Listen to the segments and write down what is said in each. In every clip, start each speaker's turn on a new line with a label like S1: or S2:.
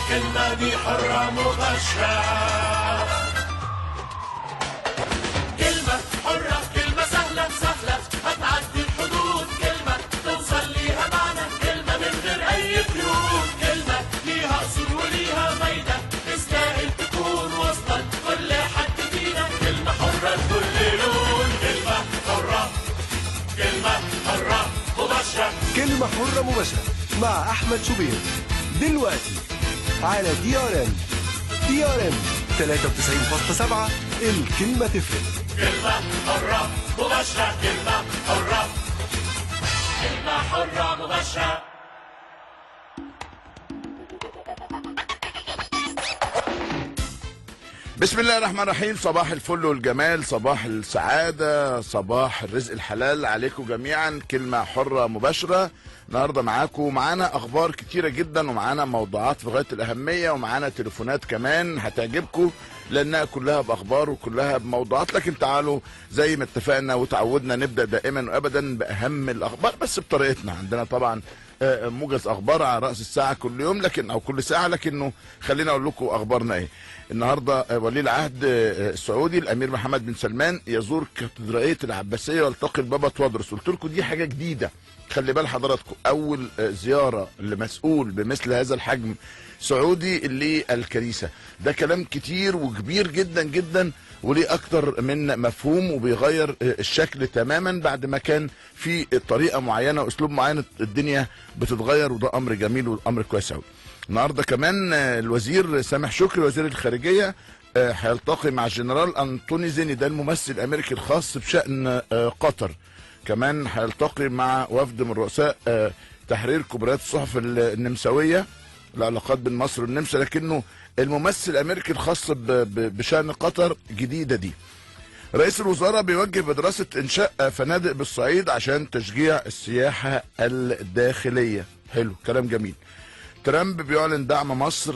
S1: كلمة دي حرة مباشرة. كلمة حرة، كلمة سهلة سهلة هتعدي الحدود، كلمة توصل ليها معنى، كلمة من غير أي قيود، كلمة ليها أصول وليها فايدة تستاهل تكون وصلت كل حد فينا. كلمة حرة لكل لون، كلمة حرة، كلمة حرة مباشرة.
S2: كلمة حرة مباشرة مع أحمد شوبير دلوقتي على DRM 93.7. الكلمة تفرق.
S1: كلمة حرة مباشرة، كلمة حرة، كلمة حرة مباشرة.
S3: بسم الله الرحمن الرحيم. صباح الفل والجمال، صباح السعادة، صباح الرزق الحلال عليكم جميعا. كلمة حرة مباشرة النهارده معاكم، ومعانا اخبار كتيرة جدا، ومعانا موضوعات في غاية الاهمية، ومعانا تليفونات كمان هتعجبكم لانها كلها باخبار وكلها بموضوعات. لكن تعالوا زي ما اتفقنا وتعودنا نبدأ دائما وابدا باهم الاخبار بس بطريقتنا. عندنا طبعا موجز اخبار على راس الساعه كل يوم، لكن او كل ساعه، لكنه خلينا اقول لكم اخبارنا ايه. النهارده ولي العهد السعودي الامير محمد بن سلمان يزور كاتدرائيه العباسيه ويلتقي البابا توادرس. قلت لكم دي حاجه جديده، خلي بال حضراتكم، اول زياره لمسؤول بمثل هذا الحجم سعودي للكنيسه. ده كلام كتير وكبير جدا جدا، وليه اكتر من مفهوم، وبيغير الشكل تماما بعد ما كان في طريقه معينه واسلوب معين. الدنيا بتتغير، وده امر جميل وامر كويس قوي. النهارده كمان الوزير سامح شكري وزير الخارجيه هيلتقي مع الجنرال انطوني زيني، ده الممثل الامريكي الخاص بشان قطر. كمان هيلتقي مع وفد من رؤساء تحرير كبريات الصحف النمساويه، العلاقات بين مصر والنمسا، لكنه الممثل الامريكي الخاص بشان قطر جديده دي. رئيس الوزراء بيوجه بدراسه انشاء فنادق بالصعيد عشان تشجيع السياحه الداخليه. حلو، كلام جميل. ترامب بيعلن دعم مصر،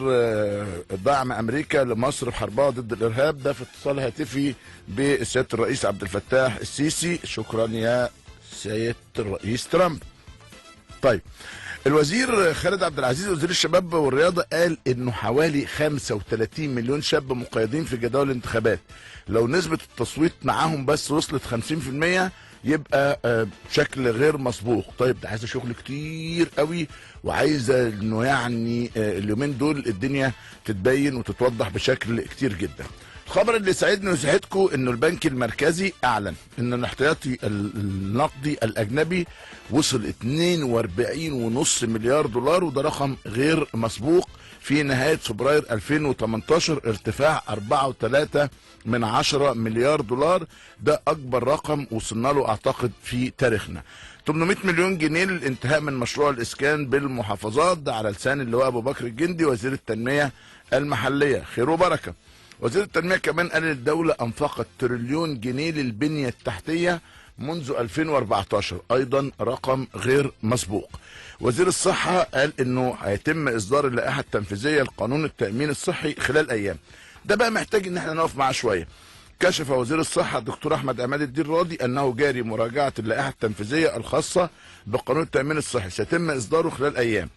S3: دعم امريكا لمصر في حربها ضد الارهاب. ده في اتصال هاتفي بسياده الرئيس عبد الفتاح السيسي. شكرا يا سياده الرئيس ترامب. طيب، الوزير خالد عبد العزيز وزير الشباب والرياضه قال انه حوالي 35 مليون شاب مقيدين في جداول الانتخابات. لو نسبه التصويت معاهم بس وصلت 50% يبقى بشكل غير مسبوق. طيب، ده عايزه شغل كتير قوي، وعايزه انه يعني اليومين دول الدنيا تتبين وتتوضح بشكل كتير جدا. الخبر اللي يسعدني ويسعدكم انه البنك المركزي اعلن ان الاحتياطي النقدي الاجنبي وصل 42.5 مليار دولار، وده رقم غير مسبوق في نهايه فبراير 2018، ارتفاع 4.3 مليار دولار. ده اكبر رقم وصلنا له اعتقد في تاريخنا. 800 مليون جنيه للانتهاء من مشروع الاسكان بالمحافظات، ده على لسان اللواء ابو بكر الجندي وزير التنميه المحليه. خير وبركه. وزير التنمية كمان قال الدولة أنفقت تريليون جنيه للبنية التحتية منذ 2014، أيضا رقم غير مسبوق. وزير الصحة قال إنه هيتم إصدار اللائحة التنفيذية لقانون التأمين الصحي خلال أيام. ده بقى محتاج إن احنا نقف معاه شوية. كشف وزير الصحة الدكتور أحمد عماد الدين راضي أنه جاري مراجعة اللائحة التنفيذية الخاصة بقانون التأمين الصحي، سيتم إصداره خلال أيام.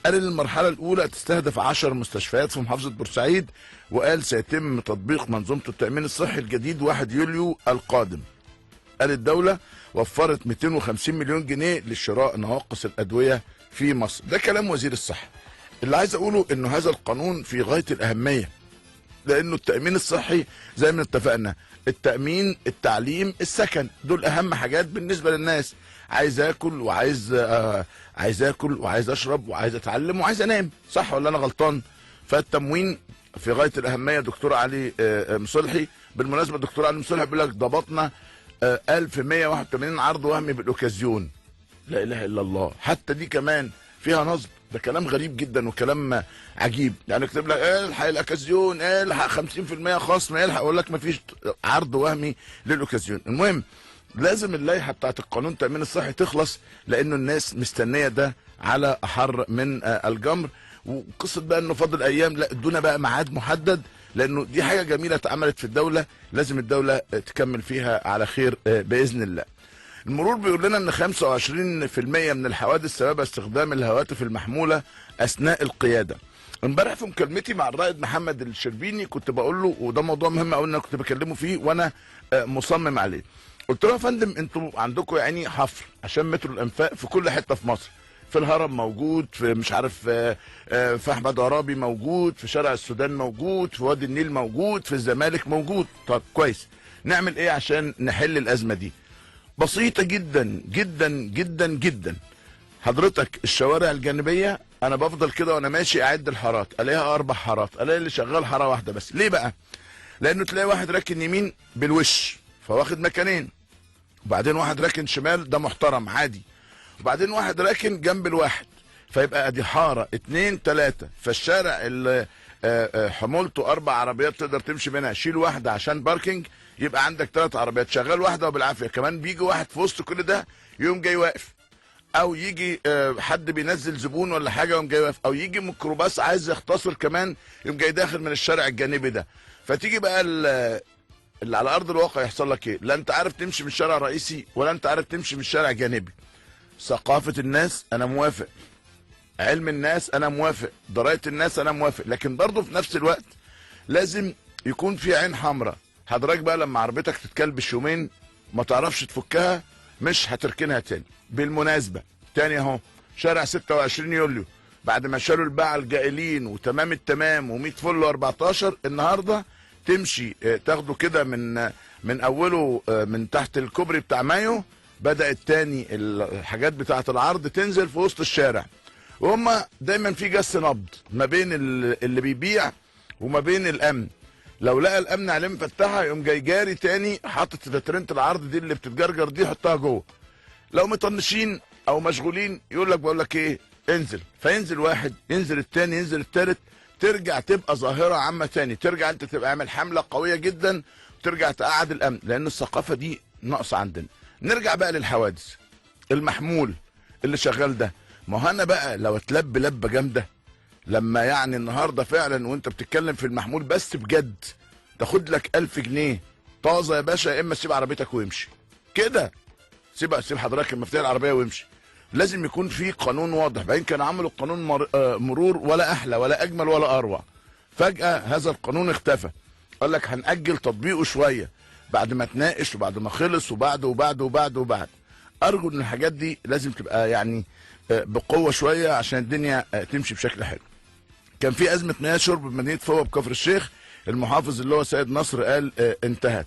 S3: قال ان المرحله الاولى تستهدف 10 مستشفيات في محافظه بورسعيد، وقال سيتم تطبيق منظومه التامين الصحي الجديد 1 يوليو القادم. قال الدوله وفرت 250 مليون جنيه لشراء نواقص الادويه في مصر. ده كلام وزير الصحه. اللي عايز اقوله انه هذا القانون في غايه الاهميه، لانه التامين الصحي زي ما اتفقنا، التامين، التعليم، السكن، دول اهم حاجات بالنسبه للناس. عايز اكل عايز اكل وعايز اشرب وعايز اتعلم وعايز انام، صح ولا انا غلطان؟ فالتموين في غايه الاهميه. دكتور علي مصلحي، بالمناسبه دكتور علي مصلحي بيقول لك ضبطنا 1181 عرض وهمي بالاوكازيون. لا اله الا الله، حتى دي كمان فيها نصب. ده كلام غريب جدا وكلام عجيب. يعني اكتب لك الحق الاوكازيون، الحق 50% خصم، الحق، اقول لك مفيش عرض وهمي للاوكازيون. المهم لازم اللائحه بتاعت القانون التامين الصحي تخلص، لانه الناس مستنيه ده على احر من الجمر. وقصه بقى انه فاضل ايام، لا ادونا بقى ميعاد محدد، لانه دي حاجه جميله اتعملت في الدوله، لازم الدوله تكمل فيها على خير باذن الله. المرور بيقول لنا ان 25% من الحوادث سببها استخدام الهواتف المحموله اثناء القياده. امبارح في مكالمتي مع الرائد محمد الشربيني كنت بقول له، وده موضوع مهم قوي انا كنت بكلمه فيه وانا مصمم عليه. قلت له يا فندم انتوا عندكم يعني حفر عشان مترو الانفاق في كل حته في مصر، في الهرم موجود، في مش عارف في احمد عرابي موجود، في شارع السودان موجود، في وادي النيل موجود، في الزمالك موجود. طب كويس، نعمل ايه عشان نحل الازمه دي؟ بسيطه جدا جدا جدا جدا. حضرتك الشوارع الجانبيه انا بفضل كده وانا ماشي اعد الحارات، الاقيها 4 حارات، الاقي اللي شغال حاره واحده بس. ليه بقى؟ لانه تلاقي واحد راكن يمين بالوش فواخد مكانين، وبعدين واحد راكن شمال ده محترم عادي، وبعدين واحد راكن جنب الواحد، فيبقى ادي حاره 2 3. فالشارع اللي حمولته 4 عربيات تقدر تمشي منها، شيل واحده عشان باركينج، يبقى عندك 3 عربيات، شغال واحده وبالعافيه. كمان بيجي واحد في وسط كل ده يقوم جاي واقف، او يجي حد بينزل زبون ولا حاجه يقوم جاي واقف، او يجي ميكروباص عايز يختصر كمان يقوم جاي داخل من الشارع الجانبي ده. فتيجي بقى اللي على ارض الواقع يحصل لك ايه؟ لا انت عارف تمشي من الشارع الرئيسي ولا انت عارف تمشي من الشارع الجانبي. ثقافه الناس انا موافق، علم الناس انا موافق، درايه الناس انا موافق، لكن برضه في نفس الوقت لازم يكون في عين حمراء. حضرتك بقى لما عربيتك تتكلبش يومين ما تعرفش تفكها مش هتركنها تاني. بالمناسبه تاني اهو شارع 26 يوليو بعد ما شالوا الباعة الجائلين وتمام التمام و100 فل و14، النهارده تمشي تاخده كده من اوله من تحت الكوبري بتاع مايو، بدأت تاني الحاجات بتاعت العرض تنزل في وسط الشارع، وهم دايما في جس نبض ما بين اللي بيبيع وما بين الامن. لو لقى الامن عليه مفتحه يقوم جاي جاري تاني حاطط فاترينه العرض دي اللي بتتجرجر دي يحطها جوه. لو مطنشين او مشغولين يقول لك بقول لك ايه انزل، فينزل واحد، ينزل التاني، ينزل التالت، ترجع تبقى ظاهره عامه تاني، ترجع انت تبقى عامل حمله قويه جدا وترجع تقعد الامن، لان الثقافه دي ناقصه عندنا. نرجع بقى للحوادث. المحمول اللي شغال ده، ما هو انا بقى لو اتلب لبه جامده لما يعني النهارده فعلا وانت بتتكلم في المحمول بس بجد تاخد لك 1000 جنيه طازه يا باشا، يا اما تسيب عربيتك ويمشي كده، سيب حضرتك المفتاح العربيه ويمشي. لازم يكون في قانون واضح. بعدين كانوا عملوا قانون مرور ولا احلى ولا اجمل ولا اروع، فجاه هذا القانون اختفى، قال لك هنأجل تطبيقه شويه بعد ما تناقش وبعد ما خلص وبعد وبعد وبعد وبعد. ارجو ان الحاجات دي لازم تبقى يعني بقوه شويه عشان الدنيا تمشي بشكل حلو. كان في ازمه مياه شرب بمدينه فوق بكفر الشيخ، المحافظ اللي هو سيد نصر قال انتهت.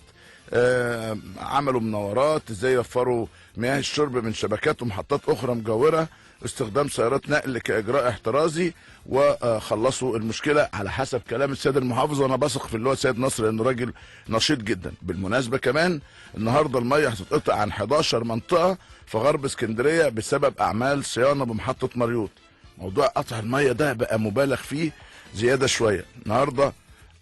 S3: عملوا مناورات ازاي يوفروا مياه الشرب من شبكات ومحطات اخرى مجاوره، استخدام سيارات نقل كاجراء احترازي، وخلصوا المشكله على حسب كلام السيد المحافظ، وانا بثق في اللي هو سيد نصر لانه راجل نشيط جدا. بالمناسبه كمان النهارده الميه هتتقطع عن 11 منطقه في غرب اسكندريه بسبب اعمال صيانه بمحطه مريوط. موضوع قطع الميه ده بقى مبالغ فيه زياده شويه. النهارده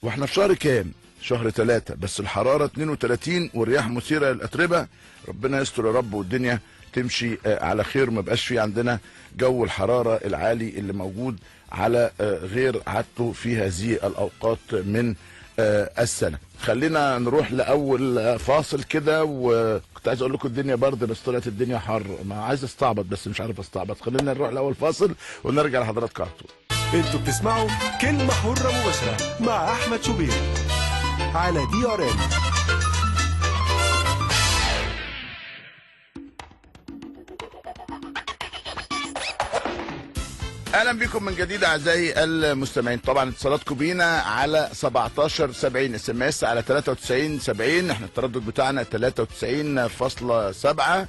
S3: واحنا في شهر كام؟ شهر 3 بس الحراره 32 والرياح مثيره للاتربه. ربنا يستر يا رب والدنيا تمشي على خير، ما بقاش في عندنا جو الحراره العالي اللي موجود على غير عادته في هذه الاوقات من السنه. خلينا نروح لاول فاصل كده، وكنت عايز اقول لكم الدنيا برد بس طلعت الدنيا حر، ما عايز استعبط بس مش عارف استعبط. خلينا نروح لاول فاصل ونرجع لحضراتكم على طول.
S2: انتوا بتسمعوا كلمة حرة مباشرة مع احمد شوبير على DRN.
S3: اهلا بكم من جديد اعزائي المستمعين. طبعا اتصالاتكم بينا على 1770 SMS على 9370، احنا التردد بتاعنا 93.7،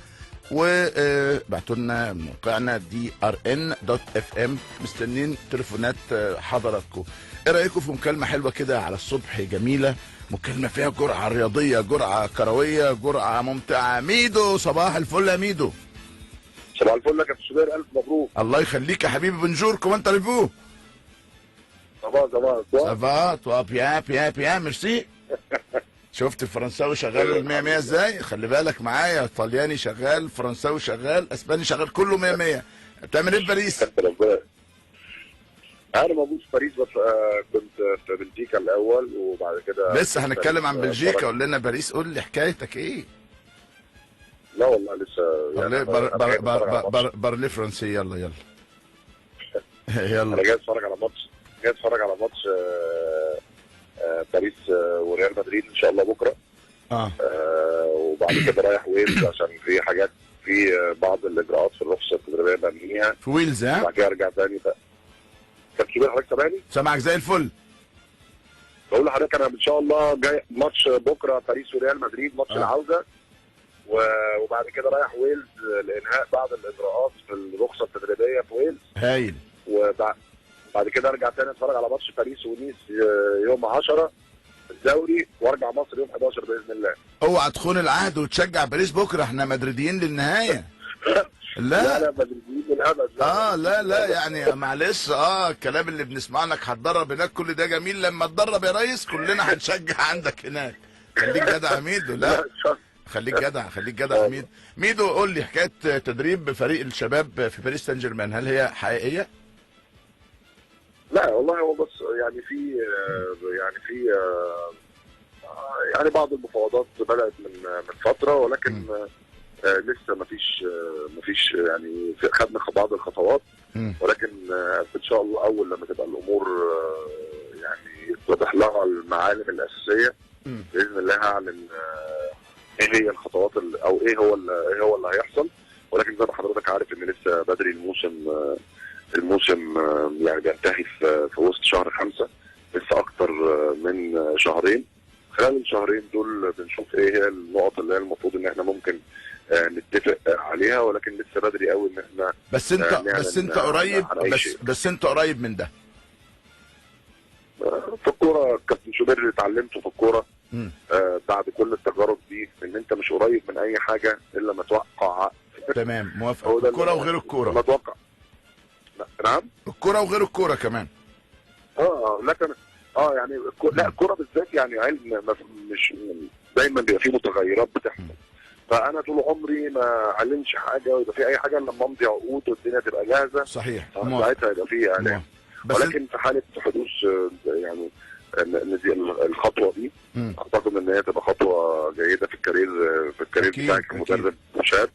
S3: وبعتوا لنا موقعنا drn.fm. مستنين تليفونات حضراتكم. ايه رايكم في مكالمه حلوه كده على الصبح جميله، مكالمه فيها جرعه رياضيه، جرعه كرويه، جرعه ممتعه. ميدو صباح الفل يا ميدو.
S4: صباح الفل يا كابتن شوبير، الف مبروك.
S3: الله يخليك يا حبيبي، بنجور كومنت ريفو.
S4: صباح
S3: صباح بيان ميرسي. شفت الفرنساوي شغال 100 100 ازاي؟ خلي بالك معايا، طلياني شغال، فرنساوي شغال، اسباني شغال، كله 100 100. بتعمل ايه في باريس؟
S4: انا موجود في باريس بس كنت في بلجيكا الاول وبعد كده
S3: لسه هنتكلم عن بلجيكا. قول لنا باريس، قول لي حكايتك ايه؟
S4: لا والله لسه
S3: يعني بارلي فرنسي. يلا يلا يلا
S4: انا جاي اتفرج على ماتش كده اتفرج على ماتش باريس وريال مدريد ان شاء الله بكره. وبعد كده رايح ويلز عشان في حاجات، في بعض الاجراءات في الرخصه التدريبيه بنهيها
S3: في ويلز.
S4: بعد كده ارجع تاني بقى. كابتن شوبير حضرتك سامعني؟
S3: سامعك زي الفل.
S4: بقول لحضرتك انا ان شاء الله جاي ماتش بكره باريس وريال مدريد ماتش العوده، وبعد كده رايح ويلز لانهاء بعض الاجراءات في الرخصه التدريبيه في ويلز.
S3: هايل.
S4: وبعد كده ارجع تاني اتفرج على ماتش باريس ونيس يوم 10 الدوري، وارجع مصر يوم 11 باذن الله.
S3: اوعى تخون العهد وتشجع باريس بكره، احنا مدريديين للنهايه.
S4: لا لا مدريديين للابد.
S3: لا يعني معلش، الكلام اللي بنسمع انك هتدرب هناك كل ده جميل، لما تدرب يا ريس كلنا هنشجع عندك هناك. خليك جدع يا ميدو. لا خليك جدع، خليك جدع يا ميدو. ميدو قول لي حكايه تدريب فريق الشباب في باريس سان جيرمان، هل هي حقيقيه؟
S4: لا والله هو بص يعني يعني بعض المفاوضات بدات من فتره، ولكن لسه ما فيش يعني خدنا بعض الخطوات، ولكن ان شاء الله اول لما تبقى الامور يعني يتضح لها المعالم الاساسيه باذن الله هعلن ايه هي الخطوات او ايه هو اللي هيحصل. ولكن زي ما حضرتك عارف ان لسه بدري، الموسم يعني بينتهي في وسط شهر 5، لسه اكتر من شهرين. خلال الشهرين دول بنشوف ايه هي النقط اللي هي المفروض ان احنا ممكن نتفق عليها، ولكن لسه بدري قوي ان احنا
S3: بس انت قريب من ده.
S4: في الكوره كابتن شوبير اللي اتعلمته في الكوره بعد كل التجارب دي ان انت مش قريب من اي حاجه الا ما توقع.
S3: تمام، موافق. الكوره وغير الكوره.
S4: ما توقع. نعم.
S3: الكوره وغير الكوره كمان.
S4: لكن يعني لا الكوره بالذات يعني علم مش دايما بيبقى فيه متغيرات بتحصل. فانا طول عمري ما اعلنش حاجه ويبقى في اي حاجه لما امضي عقود والدنيا تبقى جاهزه.
S3: صحيح.
S4: ساعتها يبقى في اعلان. ولكن في حاله حدوث يعني الخطوه دي اعتقد ان هي تبقى خطوه جيده في الكارير بتاعي كمدرب شاب.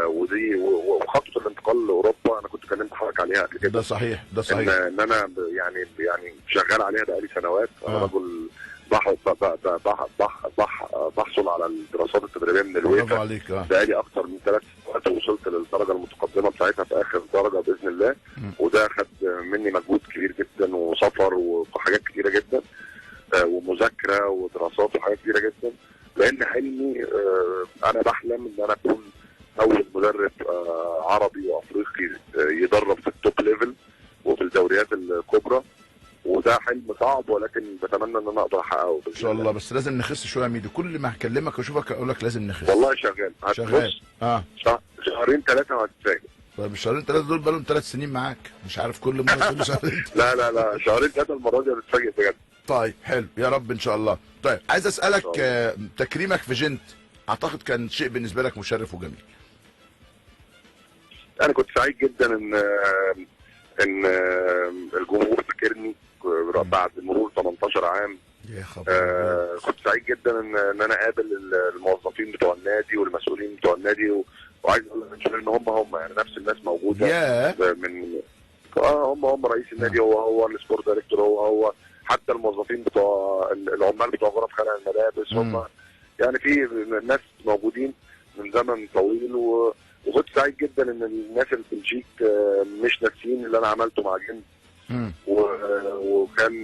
S4: ودي وخطوه الانتقال لاوروبا انا كنت كلمت حضرتك عليها قبل كده.
S3: ده صحيح.
S4: ان انا يعني شغال عليها بقالي سنوات. انا رجل بحصل على الدراسات التدريبيه من الويفا.
S3: برافو عليك.
S4: بقالي اكتر من 3 سنوات ووصلت للدرجه المتقدمه بتاعتها في اخر درجه باذن الله. وده خد مني مجهود كبير جدا وسفر وحاجات كتيره جدا ومذاكره ودراسات وحاجات كتيره جدا، لان حلمي انا بحلم ان انا اكون اول مدرب عربي وافريقي يدرب في التوب ليفل وفي الدوريات الكبرى. وده حلم صعب، ولكن بتمنى ان انا اقدر احققه
S3: ان شاء الله. بس لازم نخس شويه يا ميدو، كل ما هكلمك واشوفك اقول لك لازم نخس.
S4: والله شغال. شهرين 3 وهتتفاجئ.
S3: طيب الشهرين 3 دول بقالهم 3 سنين معاك، مش عارف كل مره تقول شهرين.
S4: لا شهرين 3 المره دي هتتفاجئ بجد.
S3: طيب حلو، يا رب ان شاء الله. طيب عايز اسالك تكريمك في جنت اعتقد كان شيء بالنسبه لك مشرف وجميل.
S4: انا كنت سعيد جدا ان الجمهور فاكرني بعد مرور 18 عام.
S3: يا خبر.
S4: كنت سعيد جدا ان انا اقابل الموظفين بتوع النادي والمسؤولين بتوع النادي، وعايز اقول لك ان هم يعني نفس الناس موجوده. من هم رئيس النادي هو السبورت دايركتور هو حتى الموظفين بتوع العمال بتوع غرف خلع الملابس هم يعني في ناس موجودين من زمن طويل. وكنت سعيد جدا ان الناس اللي في البلجيك مش ناسيين اللي انا عملته مع جنت.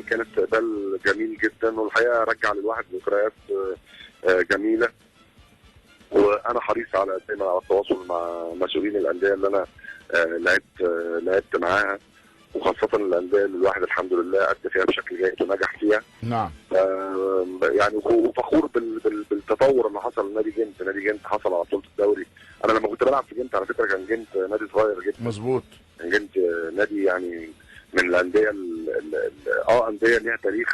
S4: كان استقبال جميل جدا، والحقيقه رجع للواحد ذكريات جميله. وانا حريص على دايما على التواصل مع مسؤولين الانديه اللي انا لعبت معاها، وخاصه الانديه اللي الواحد الحمد لله ادى فيها بشكل جيد ونجح فيها.
S3: نعم.
S4: يعني وفخور بالتطور اللي حصل لنادي جنت. نادي جنت حصل على بطوله الدوري. انا لما كنت بلعب في جنت على فكره كان جنت نادي صغير جدا.
S3: مظبوط.
S4: كان جنت نادي يعني من الانديه انديه ليها تاريخ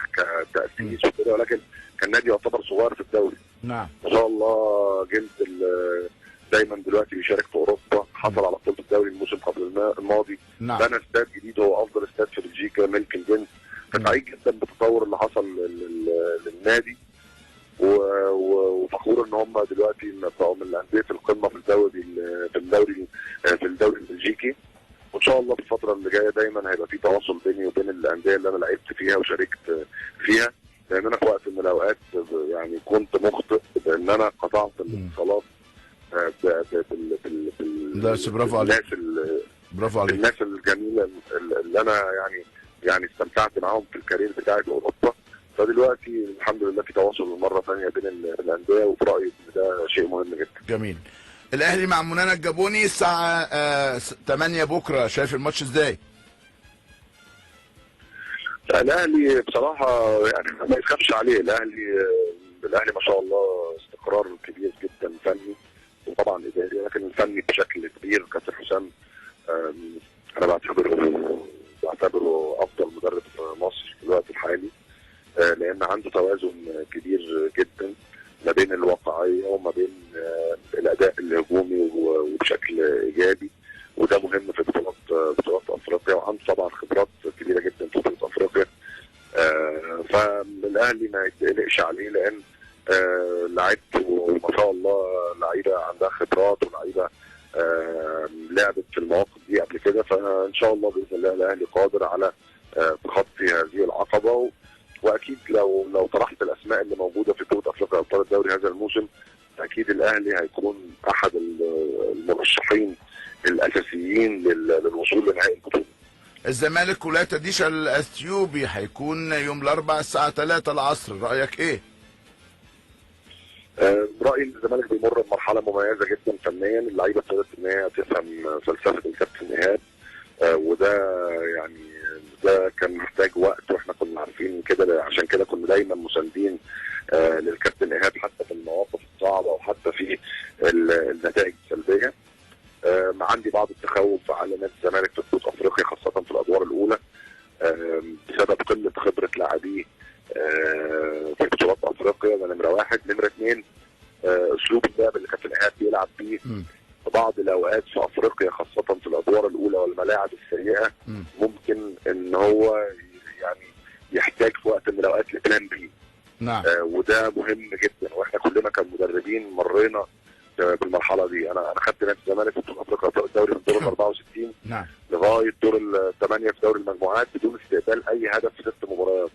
S4: كتاسيس وكده، ولكن كان نادي يعتبر صغير في الدوري.
S3: نعم.
S4: ما شاء الله جنت دايما دلوقتي بيشارك في اوروبا، حصل على بطوله الدوري الموسم قبل الماضي.
S3: نعم.
S4: بنى استاد جديد هو افضل استاد في بلجيكا ملك الجنت. فسعيد جدا بالتطور اللي حصل للنادي، وفخور ان هم دلوقتي بقوا من الانديه القمه في الدوري البلجيكي. وان شاء الله في الفتره اللي جايه دايما هيبقى في تواصل بيني وبين الانديه اللي انا لعبت فيها وشاركت فيها، لان انا في وقت من الاوقات يعني كنت مخطئ بان انا قطعت الاتصالات
S3: بس برافو عليك. برافو عليك.
S4: الناس الجميله اللي انا يعني استمتعت معاهم في الكارير بتاعي في اوروبا. فدلوقتي الحمد لله في تواصل مره ثانيه بين الانديه، وفي رايي ان ده شيء مهم جدا.
S3: جميل. الاهلي مع منانا الجابوني الساعه 8 بكره، شايف الماتش ازاي؟
S4: الاهلي بصراحه يعني ما يخافش عليه. الاهلي ما شاء الله استقرار كبير جدا فني وطبعا اداري، لكن الفني بشكل كبير. كابتن حسام انا بعتبره افضل مدرب في مصر في الوقت الحالي، لان عنده توازن كبير جدا ما بين الواقعيه وما بين الاداء الهجومي وبشكل ايجابي، وده مهم في بطولات افريقيا، وعنده طبعا خبرات كبيره جدا في بطولات افريقيا. فالاهلي ما يتقلقش عليه، لان لعيبته ما شاء الله لعيبه عندها خبرات ولاعيبه لعبت في المواقف دي قبل كده. فان شاء الله باذن الله الاهلي قادر على تخطي هذه العقبه. واكيد لو طرحت الاسماء اللي موجوده في بطوله افريقيا ابطال الدوري هذا الموسم، اكيد الاهلي هيكون احد المرشحين الاساسيين للوصول لنهائي البطوله.
S3: الزمالك ولاية ديشا الاثيوبي هيكون يوم الاربعاء الساعه 3 العصر، رايك ايه؟
S4: برايي ان الزمالك بيمر بمرحله مميزه جدا فنيا. اللعيبه ابتدت ان هي تفهم فلسفه الكابتن ايهاب، وده يعني ده كان محتاج وقت، واحنا كنا عارفين كده، عشان كده كنا دايما مساندين للكابتن ايهاب حتى في المواقف الصعبه وحتى في النتائج السلبيه. عندي بعض التخوف على نادي الزمالك في بطوله افريقيا، خاصه في الادوار الاولى، بسبب قله خبره لاعبيه في بطولات افريقيا. ده نمره واحد. نمره اثنين، اسلوب اللعب اللي كابتن ايهاب بيلعب بيه في بعض الاوقات في افريقيا، خاصه في الادوار الاولى والملاعب السيئه، ممكن ان هو يعني يحتاج في وقت من الاوقات لبلان بي.
S3: نعم.
S4: وده مهم جدا، واحنا كلنا كمدربين مرينا بالمرحله دي. انا خدت نادي الزمالك في بطوله افريقيا الدوري من دور ال 64
S3: نعم
S4: لغايه دور الثمانيه في دوري المجموعات بدون استقبال اي هدف في 6 مباريات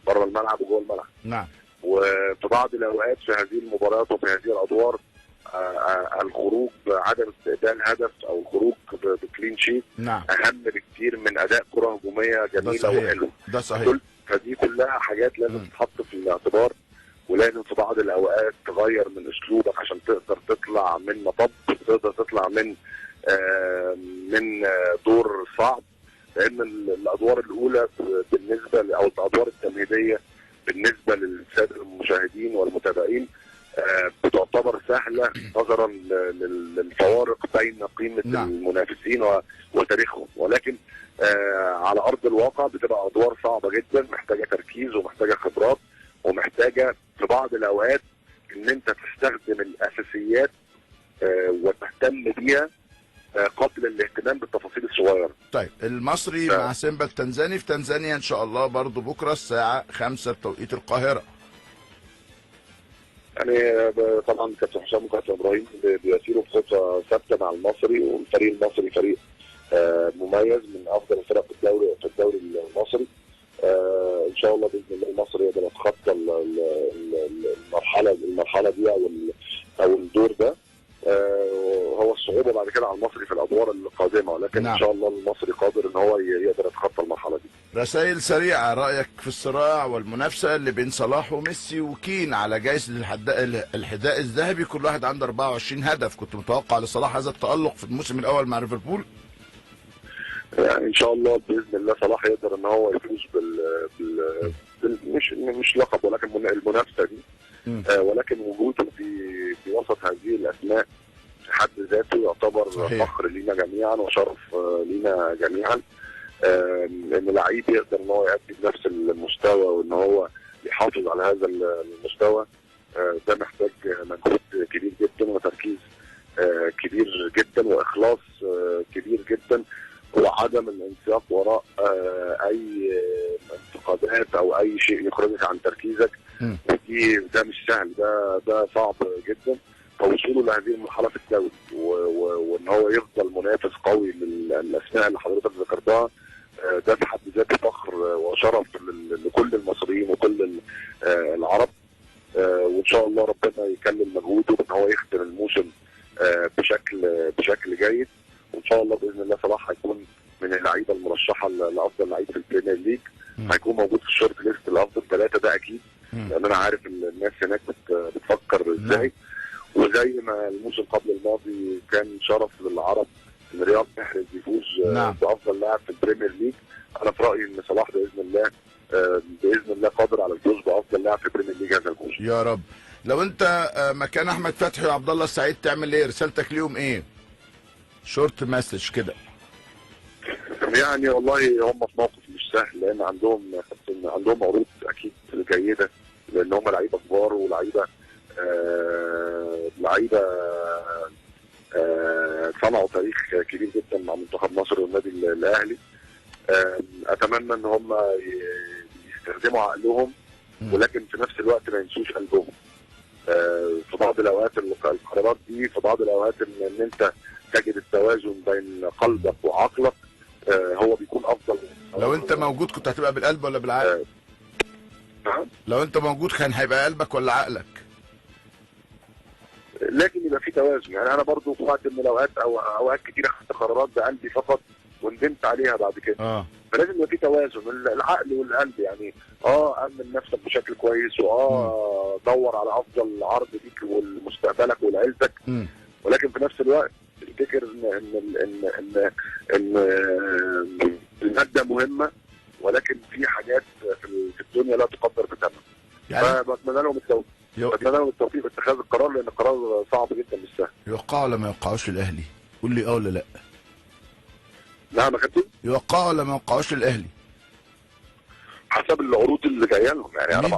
S4: بره الملعب وجوه الملعب.
S3: نعم.
S4: وفي بعض الاوقات في هذه المباريات وفي هذه الادوار الخروج بعدم استقبال هدف او الخروج بكلين شيت
S3: نعم
S4: اهم بكتير من اداء كره هجوميه جميله وحلوه.
S3: ده صحيح.
S4: فدي كلها حاجات لازم تتحط في الاعتبار، ولازم في بعض الاوقات تغير من اسلوبك عشان تقدر تطلع من مطب، تقدر تطلع من دور صعب. لان الادوار الاولى بالنسبه او الادوار التمهيديه بالنسبه للساده المشاهدين والمتابعين بتعتبر سهله نظرا للفوارق بين قيمه المنافسين وتاريخهم، ولكن على ارض الواقع بتبقى ادوار صعبه جدا، محتاجه تركيز ومحتاجه خبرات ومحتاجه في بعض الاوقات ان انت تستخدم الاساسيات وتهتم بيها قبل الاهتمام بالتفاصيل الصغيره.
S3: طيب المصري مع سيمبا التنزاني في تنزانيا ان شاء الله برضو بكره الساعه 5 بتوقيت القاهره.
S4: يعني طبعا كابتن حسام وكابتن ابراهيم بيسيروا بخطه ثابته مع المصري، والفريق المصري فريق مميز من افضل الفرق في الدوري المصري. ان شاء الله باذن الله المصري يقدر يتخطى المرحله دي او الدور ده. هو الصعوبه بعد كده على المصري في الادوار القادمه، ولكن ان شاء الله المصري قادر ان هو يقدر يتخطى المرحله دي.
S3: رسائل سريعه، رايك في الصراع والمنافسه اللي بين صلاح وميسي وكين على جائزه الحذاء الذهبي، كل واحد عنده 24 هدف. كنت متوقع لصلاح هذا التالق في الموسم الاول مع ليفربول؟
S4: يعني ان شاء الله باذن الله صلاح يقدر ان هو يفوز مش لقب ولكن المنافسه دي. ولكن وجوده في وسط هذه الاسماء في حد ذاته يعتبر فخر لينا جميعا وشرف لينا جميعا. ان لعيب يقدر ان هو يأدي بنفس المستوى وان هو يحافظ على هذا المستوى، ده محتاج مجهود كبير جدا وتركيز كبير جدا واخلاص كبير جدا، وعدم الانسياق وراء اي انتقادات او اي شيء يخرجك عن تركيزك. ده مش سهل، ده صعب جدا. فوصوله لهذه المرحله في الدوري وان هو يفضل منافس قوي الاسماء اللي حضرتك ذكرتها ده في حد ذاته فخر وشرف لكل المصريين وكل العرب. وان شاء الله ربنا يكلل مجهوده ان هو يختم الموسم بشكل جيد، وان شاء الله باذن الله صلاح هيكون من اللعيبه المرشحه لافضل لعيب في البريمير ليج. هيكون موجود في الشورت ليست لافضل 3 ده اكيد، لان انا عارف الناس هناك بتفكر ازاي. وزي ما الموسم قبل الماضي كان شرف للعرب ان رياض محرز يفوز بافضل لاعب في البريمير ليج، انا في رايي ان صلاح باذن الله قادر على الفوز بافضل لاعب في البريمير ليج هذا الموسم.
S3: يا رب. لو انت مكان احمد فتحي وعبد الله السعيد تعمل ايه؟ رسالتك ليهم ايه؟ شورت مسج كده.
S4: يعني والله هم في موقف مش سهل، لان عندهم عروض اكيد جيده، لان هم لعيبه كبار ولعيبه صنعوا تاريخ كبير جدا مع منتخب مصر والنادي الاهلي. اتمنى ان هم يستخدموا عقلهم، ولكن في نفس الوقت ما ينسوش قلبهم. في بعض الاوقات القرارات دي، في بعض الاوقات ان انت تجد التوازن بين قلبك وعقلك هو بيكون افضل.
S3: لو انت موجود كنت هتبقى بالقلب ولا بالعقل؟ لو انت موجود كان هيبقى قلبك ولا عقلك؟
S4: لكن يبقى في توازن. يعني انا برضو في وقت من الاوقات او اوقات كتير اخذت قرارات بقلبي فقط وندمت عليها بعد كده. فلازم يبقى في توازن العقل والقلب. يعني امن نفسك بشكل كويس، دور على افضل عرض ليك ولمستقبلك ولعيلتك، ولكن في نفس الوقت تفتكر ان المادة مهمة، ولكن في حاجات في الدنيا لا تقدر بثمن. يعني فبتمنى لهم التوفيق في اتخاذ القرار، لان القرار صعب جدا مش سهل.
S3: يوقعوا ولا ما يوقعوش الاهلي؟ قول لي ولا لا؟
S4: لا ما كنتوا
S3: يوقعوا ولا ما يوقعوش الاهلي؟
S4: حسب العروض اللي جايه لهم. يعني انا ما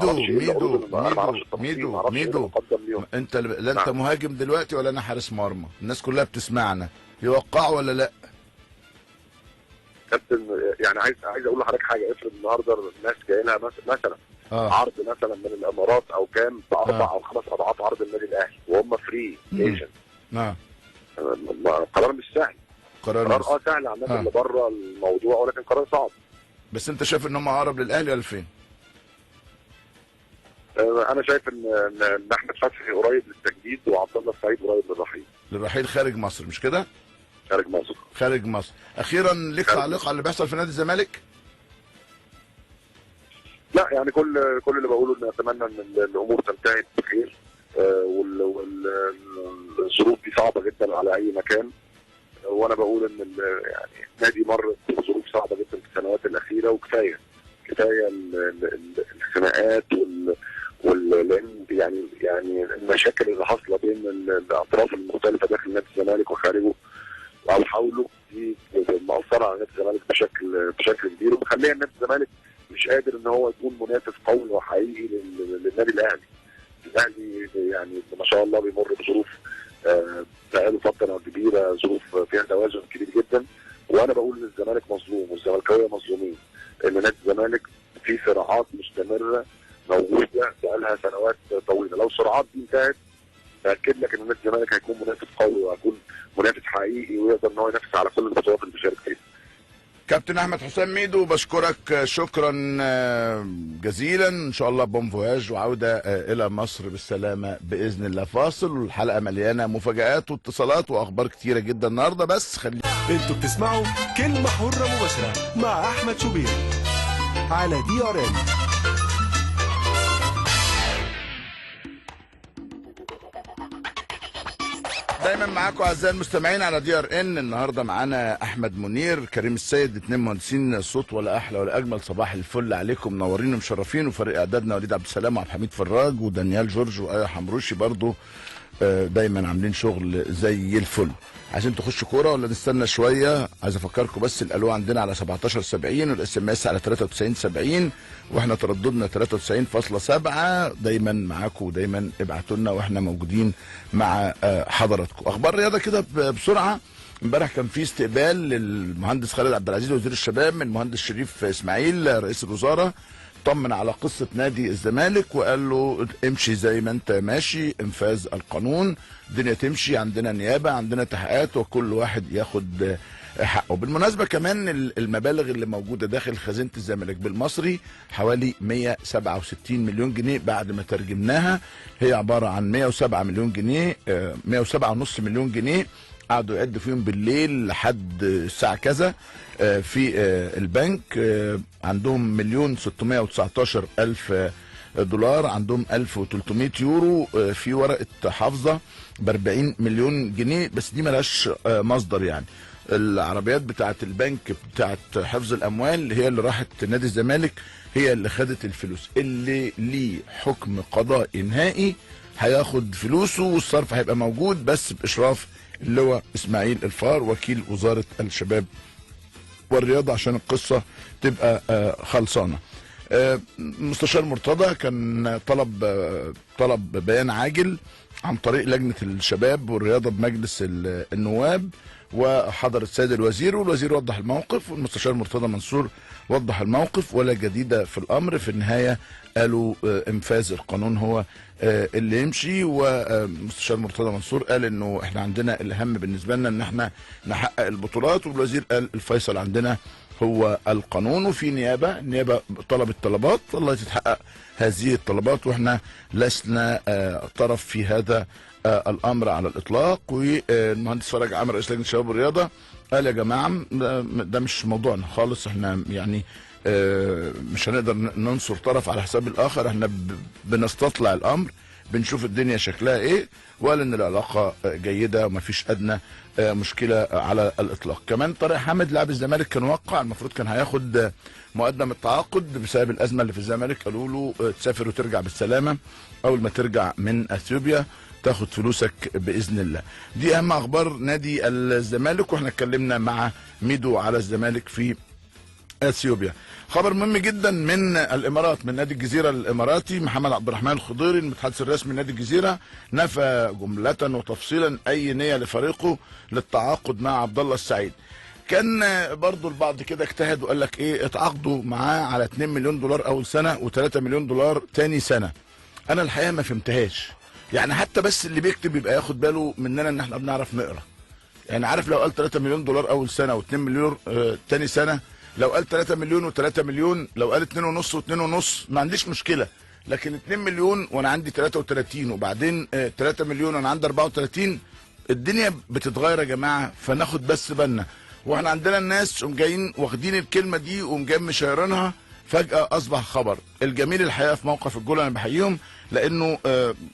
S4: اعرفش
S3: ميدو انت لا انت مهاجم دلوقتي ولا انا حارس مرمى؟ الناس كلها بتسمعنا. يوقعوا ولا لا؟
S4: كابتن يعني عايز اقول لحضرتك حاجه. افرض النهارده الناس جاي لها مثلا عرض مثلا من الامارات او كام ب4 او 5 اضعاف عرض النادي الاهلي وهم فري ايجنت. قرار مش سهل. قرار سهل على الناس اللي بره الموضوع، ولكن قرار صعب.
S3: بس انت شايف ان هم اقرب للاهلي ولا فين؟
S4: انا شايف ان احمد فتحي قريب للتجديد، وعبد الله السعيد قريب
S3: للرحيل خارج مصر، مش كده؟
S4: خارج مصر.
S3: اخيرا ليك تعليق على اللي بيحصل في نادي الزمالك؟
S4: لا يعني كل اللي بقوله ان اتمنى ان الامور تنتهي بخير، والظروف دي صعبه جدا على اي مكان، وانا بقول ان يعني النادي مر بظروف صعبه جدا في السنوات الاخيره، وكفايه الخناقات لان يعني المشاكل اللي حاصله بين الاطراف المختلفه داخل نادي الزمالك وخارجه او حوله دي مأثره على نادي الزمالك بشكل كبير، ومخليه نادي الزمالك مش قادر ان هو يكون منافس قوي وحقيقي للنادي الاهلي. الاهلي يعني ما شاء الله بيمر بظروف بقاله فتره كبيره، ظروف فيها توازن كبير جدا، وانا بقول ان الزمالك مظلوم والزملكاويه مظلومين، ان نادي الزمالك في صراعات مستمره موجوده بقالها سنوات طويله. لو الصراعات دي انتهت باكد لك ان نادي الزمالك هيكون منافس قوي وهيكون منافس حقيقي، ويقدر ان هو ينافس على كل البطولات اللي بيشارك فيها.
S3: كابتن احمد حسام ميدو، بشكرك شكرا جزيلا. ان شاء الله بون فواج وعوده الى مصر بالسلامه باذن الله. فاصل، والحلقه مليانه مفاجآت واتصالات واخبار كتيره جدا النهارده، بس
S2: انتوا بتسمعوا كلمه حره مباشره مع احمد شوبير على DRN.
S3: دايما معاكم اعزائي المستمعين على DRN. النهارده معانا احمد منير، كريم السيد، 2 مهندسين صوت ولا احلى ولا اجمل. صباح الفل عليكم، منورين ومشرفين. وفريق اعدادنا وليد عبد السلام وعبد الحميد فراج ودانيال جورج وايه حمروشي برضو دايما عاملين شغل زي الفل. عايزين تخشوا كوره ولا نستنى شويه؟ عايز افكركم بس الالو عندنا على 1770 والاس ام اس على 9370، واحنا ترددنا 93.7. دايما معاكم ودايما ابعتوا لنا واحنا موجودين مع حضراتكم. اخبار رياضه كده بسرعه. امبارح كان في استقبال للمهندس خالد عبد العزيز وزير الشباب من المهندس شريف اسماعيل رئيس الوزاره. طمن على قصه نادي الزمالك وقال له امشي زي ما انت ماشي، انفاذ القانون، الدنيا تمشي، عندنا نيابه، عندنا تحقيقات، وكل واحد ياخد حقه. بالمناسبه كمان المبالغ اللي موجوده داخل خزينه الزمالك بالمصري حوالي 167 مليون جنيه، بعد ما ترجمناها هي عباره عن 107 مليون جنيه، 107.5 مليون جنيه قعدوا يعدوا فيهم بالليل لحد الساعه كذا في البنك. عندهم 1,619,000 دولار، عندهم 1300 يورو في ورقه حافظه ب 40 مليون جنيه، بس دي ملهاش مصدر يعني. العربيات بتاعت البنك بتاعت حفظ الاموال هي اللي راحت نادي الزمالك، هي اللي خدت الفلوس. اللي ليه حكم قضائي نهائي هياخد فلوسه، والصرف هيبقى موجود بس باشراف اللواء اسماعيل الفار وكيل وزاره الشباب والرياضه عشان القصه تبقى خلصانه. مستشار مرتضى كان طلب بيان عاجل عن طريق لجنه الشباب والرياضه بمجلس النواب، وحضر السيد الوزير، والوزير وضح الموقف، والمستشار مرتضى منصور وضح الموقف، ولا جديد في الامر. في النهايه قالوا انفاذ القانون هو اللي يمشي، ومستشار مرتضى منصور قال انه احنا عندنا الاهم بالنسبه لنا ان احنا نحقق البطولات، والوزير قال الفيصل عندنا هو القانون. وفي النيابه طلبت طلبات، الله تتحقق هذه الطلبات، واحنا لسنا طرف في هذا الامر على الاطلاق. والمهندس فرج عامر رئيس لجنه الشباب والرياضه قال يا جماعه ده مش موضوعنا خالص، احنا يعني مش هنقدر ننصر طرف على حساب الاخر، احنا بنستطلع الامر، بنشوف الدنيا شكلها ايه، وقال ان العلاقه جيده ومفيش ادنى مشكله على الاطلاق. كمان طارق حامد لاعب الزمالك كان وقع، المفروض كان هياخد مقدم التعاقد، بسبب الازمه اللي في الزمالك قالوا له تسافر وترجع بالسلامه، اول ما ترجع من اثيوبيا تاخد فلوسك باذن الله. دي اهم اخبار نادي الزمالك، واحنا اتكلمنا مع ميدو على الزمالك في اثيوبيا. خبر مهم جدا من الامارات، من نادي الجزيره الاماراتي، محمد عبد الرحمن الخضيري المتحدث الرسمي لنادي الجزيره نفى جمله وتفصيلا اي نيه لفريقه للتعاقد مع عبد الله السعيد. كان برضو البعض كده اجتهد وقال لك ايه، اتعاقدوا معاه على 2 مليون دولار اول سنه و3 مليون دولار تاني سنه. انا الحقيقه ما فهمتهاش، يعني حتى بس اللي بيكتب يبقى ياخد باله مننا ان احنا بنعرف نقرا. يعني عارف لو قال 3 مليون دولار اول سنه و2 مليون تاني سنه، لو قال 3 مليون و3 مليون، لو قال 2.5 و2.5 ما عنديش مشكله، لكن 2 مليون وانا عندي 33 وبعدين 3 مليون وانا عندي 34، الدنيا بتتغير يا جماعه، فناخد بس بالنا. واحنا عندنا الناس جايين واخدين الكلمه دي ومجايين مشيرينها، فجاه اصبح خبر. الجميل الحقيقه في موقف الجول انا بحييهم، لانه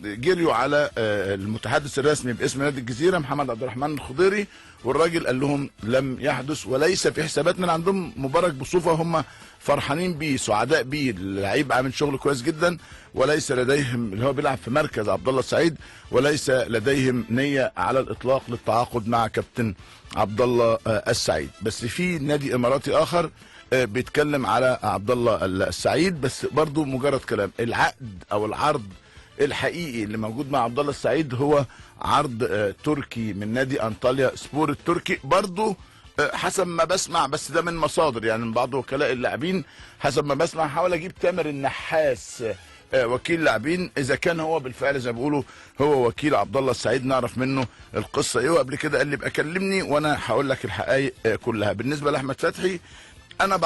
S3: جريوا على المتحدث الرسمي باسم نادي الجزيره محمد عبد الرحمن الخضيري، والراجل قال لهم لم يحدث وليس في حساباتنا. من عندهم مبارك بصوفه، هم فرحانين بيه سعداء بيه، اللعيب عامل شغل كويس جدا، وليس لديهم اللي هو بيلعب في مركز عبد الله السعيد، وليس لديهم نيه على الاطلاق للتعاقد مع كابتن عبد الله السعيد. بس في نادي اماراتي اخر بيتكلم على عبد الله السعيد، بس برضو مجرد كلام. العقد او العرض الحقيقي اللي موجود مع عبد الله السعيد هو عرض تركي من نادي انطاليا سبور التركي، برضو حسب ما بسمع، بس ده من مصادر يعني من بعض وكلاء اللاعبين. حسب ما بسمع حاول اجيب تامر النحاس وكيل لاعبين، اذا كان هو بالفعل زي ما بيقولوا هو وكيل عبد الله السعيد، نعرف منه القصه ايه. وقبل كده قال لي ابقى كلمني وانا هقول لك الحقائق كلها. بالنسبه لاحمد فتحي، انا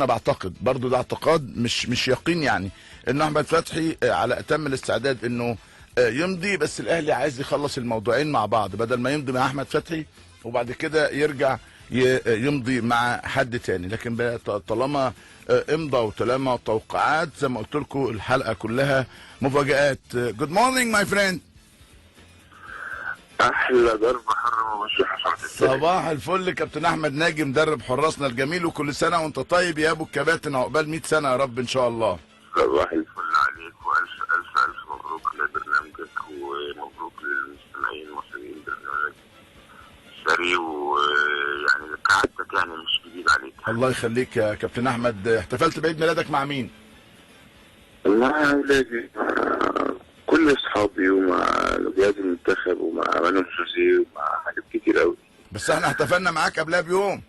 S3: بعتقد برضو ده اعتقاد مش يقين، يعني ان احمد فتحي على اتم الاستعداد انه يمضي، بس الاهلي عايز يخلص الموضوعين مع بعض، بدل ما يمضي مع احمد فتحي وبعد كده يرجع يمضي مع حد تاني. لكن طالما امضى وطالما توقعات، زي ما قلت لكم الحلقه كلها مفاجآت. جود مورنينج ماي فريند.
S4: احلى ضربه حره مباشره.
S3: صباح الفل كابتن احمد ناجي مدرب حراسنا الجميل، وكل سنه وانت طيب يا ابو الكباتن، عقبال 100 سنه يا رب ان شاء الله.
S4: صباح الفل عليك، والف الف الف مبروك لبرنامجك، ومبروك للمستمعين المصريين. برنامج سري ويعني كعادتك، يعني مش جديد عليك.
S3: الله يخليك يا كابتن احمد. احتفلت بعيد ميلادك مع مين؟
S4: مع اولادي، كل اصحابي، ومع جهاز المنتخب، ومع مانويل جوزيه، ومع حاجات كتير قوي.
S3: بس احنا احتفلنا معاك قبلها بيوم.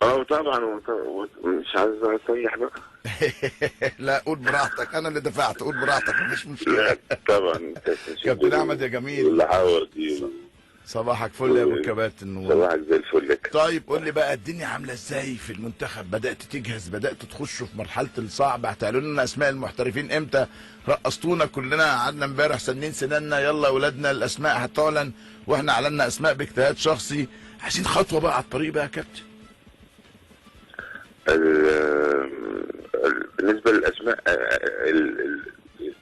S4: طبعا، مش عايز اصيح بقى.
S3: لا قول براحتك، انا اللي دفعت، قول براحتك مفيش مشكله.
S4: لا طبعا
S3: كابتن احمد يا جميل.
S4: والعوض دي
S3: صباحك فل يا ابو الكباتن.
S4: صباحك زي الفل.
S3: طيب قول لي بقى الدنيا عامله ازاي في المنتخب؟ بدات تجهز، بدات تخشوا في مرحله الصعب، هتعلنوا لنا اسماء المحترفين امتى؟ رقصتونا كلنا، قعدنا امبارح سنين سننا يلا يا ولادنا الاسماء هتعلن، واحنا اعلنا اسماء باجتهاد شخصي. عايزين خطوه بقى على الطريق بقى يا كابتن.
S4: بالنسبه للاسماء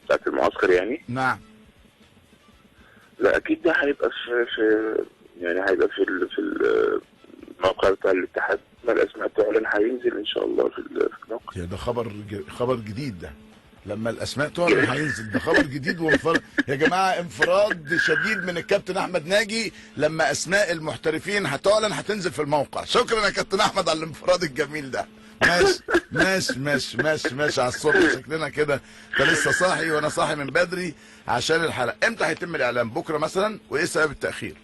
S4: بتاعت المعسكر يعني.
S3: نعم.
S4: لا اكيد ده هيبقى في يعني هيبقى في الموقع بتاع الاتحاد. ما الاسماء تعلن هينزل ان شاء الله في الموقع.
S3: ده خبر جديد ده. لما الاسماء تعلن هينزل، ده خبر جديد وانفراد يا جماعه، انفراد شديد من الكابتن احمد ناجي. لما اسماء المحترفين هتعلن هتنزل في الموقع. شكرا يا كابتن احمد على الانفراد الجميل ده. ماشي ماشي ماشي ماشي ماشي على الصبح شكلنا كده. انت لسه صاحي وانا صاحي من بدري عشان الحلقه. امتى هيتم الاعلان؟ بكره مثلا؟ وايه سبب التاخير؟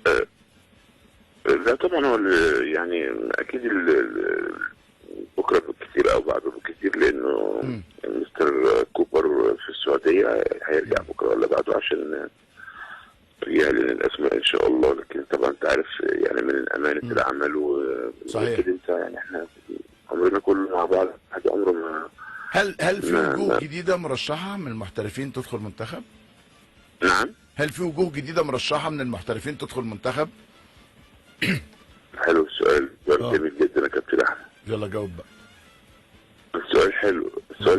S4: لا طبعا هو يعني اكيد بكره بالكثير او بعده بالكثير، لانه مستر كوبر في السعوديه هيرجع بكره ولا بعده عشان يعلن الاسماء ان شاء الله. لكن طبعا انت عارف يعني من امانه العمل
S3: صحيح.
S4: انت يعني احنا عمرنا كله مع بعض، حاجه عمره ما.
S3: هل في وجوه جديده مرشحه من المحترفين تدخل منتخب؟
S4: نعم.
S3: هل في وجوه جديده مرشحه من المحترفين تدخل منتخب؟
S4: حلو السؤال، جميل جدا يا كابتن احمد.
S3: يلا جاوب بقى.
S4: السؤال